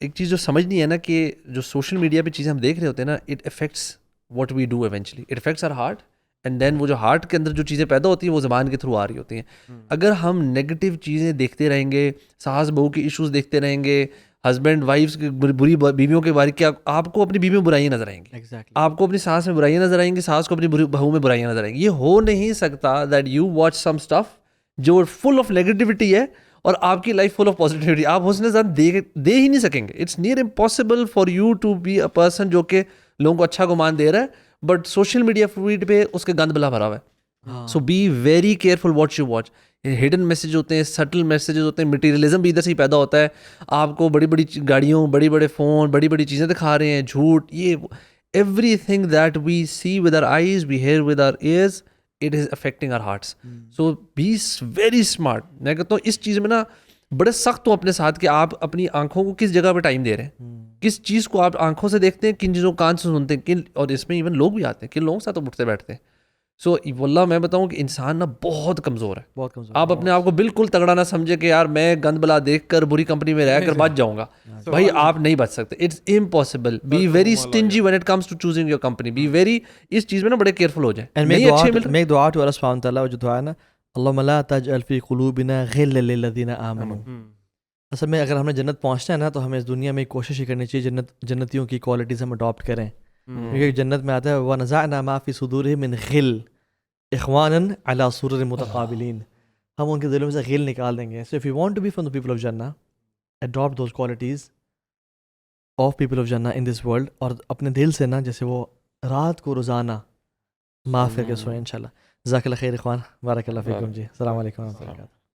ایک چیز جو سمجھ نہیں ہے نا کہ جو سوشل میڈیا پہ چیزیں ہم دیکھ رہے ہوتے ہیں نا, it affects what we do eventually, it affects our heart, and then وہ جو ہارٹ کے اندر جو چیزیں پیدا ہوتی ہیں وہ زبان کے تھرو آ رہی ہوتی ہیں. اگر ہم نیگیٹو چیزیں دیکھتے رہیں گے, ساس بہو کے ایشوز دیکھتے رہیں گے, ہسبینڈ وائفس کی بری بیویوں کے بارے, کیا آپ کو اپنی بیوی میں برائیاں نظر آئیں گی, آپ کو اپنی ساس میں برائیاں نظر آئیں گی, ساس کو اپنی بہو میں برائیاں نظر آئیں گی. یہ ہو نہیں سکتا that you watch some stuff جو فل آف نیگیٹیوٹی ہے اور آپ کی لائف فل آف پازیٹیوٹی. آپ حسن زن دے ہی نہیں سکیں گے. It's near impossible for you to be a person جو کہ لوگوں کو اچھا گمان دے رہا ہے, بٹ سوشل میڈیا فیڈ پہ اس کے گند بلا بھرا ہوا ہے. So be very careful what you watch. Hidden message ہوتے ہیں, سٹل میسیجز ہوتے ہیں, مٹیریلزم بھی ادھر سے ہی پیدا ہوتا ہے. آپ کو بڑی بڑی گاڑیوں, بڑی بڑے فون, بڑی بڑی چیزیں دکھا رہے ہیں, جھوٹ, یہ everything that we see with our eyes, we hear with our ears, it is affecting our hearts. So be very smart. میں کہتا ہوں اس چیز میں نا بڑے سخت ہوں اپنے ساتھ کہ آپ اپنی آنکھوں کو کس جگہ پہ ٹائم دے رہے ہیں, کس چیز کو آپ آنکھوں سے دیکھتے ہیں, کن چیزوں کو کان سے سنتے ہیں, کن, اور اس میں ایون لوگ بھی آتے ہیں, کن لوگوں کے ساتھ اٹھتے بیٹھتے ہیں. سو واللہ میں بتاؤں کہ انسان نا بہت کمزور ہے, بہت کمزور. آپ اپنے آپ کو بالکل تگڑا نہ سمجھے کہ یار میں گند بلا دیکھ کر بری کمپنی میں رہ کر بچ جاؤں گا. بھائی آپ نہیں بچ سکتے, it's impossible. Be very stingy when it comes to choosing your company. Be very, اس چیز میں نا بڑے کیئرفل ہو جائیں. میں ایک دعا ٹو اللہ سبحانہ وتعالی, جو دعا ہے نا, اللہم لا تجعل فی قلوبنا غلا للذین آمنوا. اصل میں اگر ہمیں جنت پہنچنا ہے نا تو ہمیں اس دنیا میں کوشش ہی کرنی چاہیے جنتیوں کی کوالٹیز ہم اڈاپٹ کریں, کیونکہ جنت میں آتا ہے وَنَزَعْنَا مَا فِي صُدُورِهِم مِّن غِلٍّ إِخْوَانًا عَلَىٰ سُرُرٍ مُتَقَابِلِينَ. ہم ان کے دلوں میں سے غل نکال دیں گے. So if you want to be from the people of Jannah, adopt those qualities of people of Jannah in this world, اور اپنے دل سے نا جیسے وہ رات کو روزانہ معاف کر کے سوئیں انشاءاللہ. جزاک اللہ خیر اخوان, بارک اللہ فیکم جی. السلام علیکم و رحمۃ اللہ وبرکاتہ.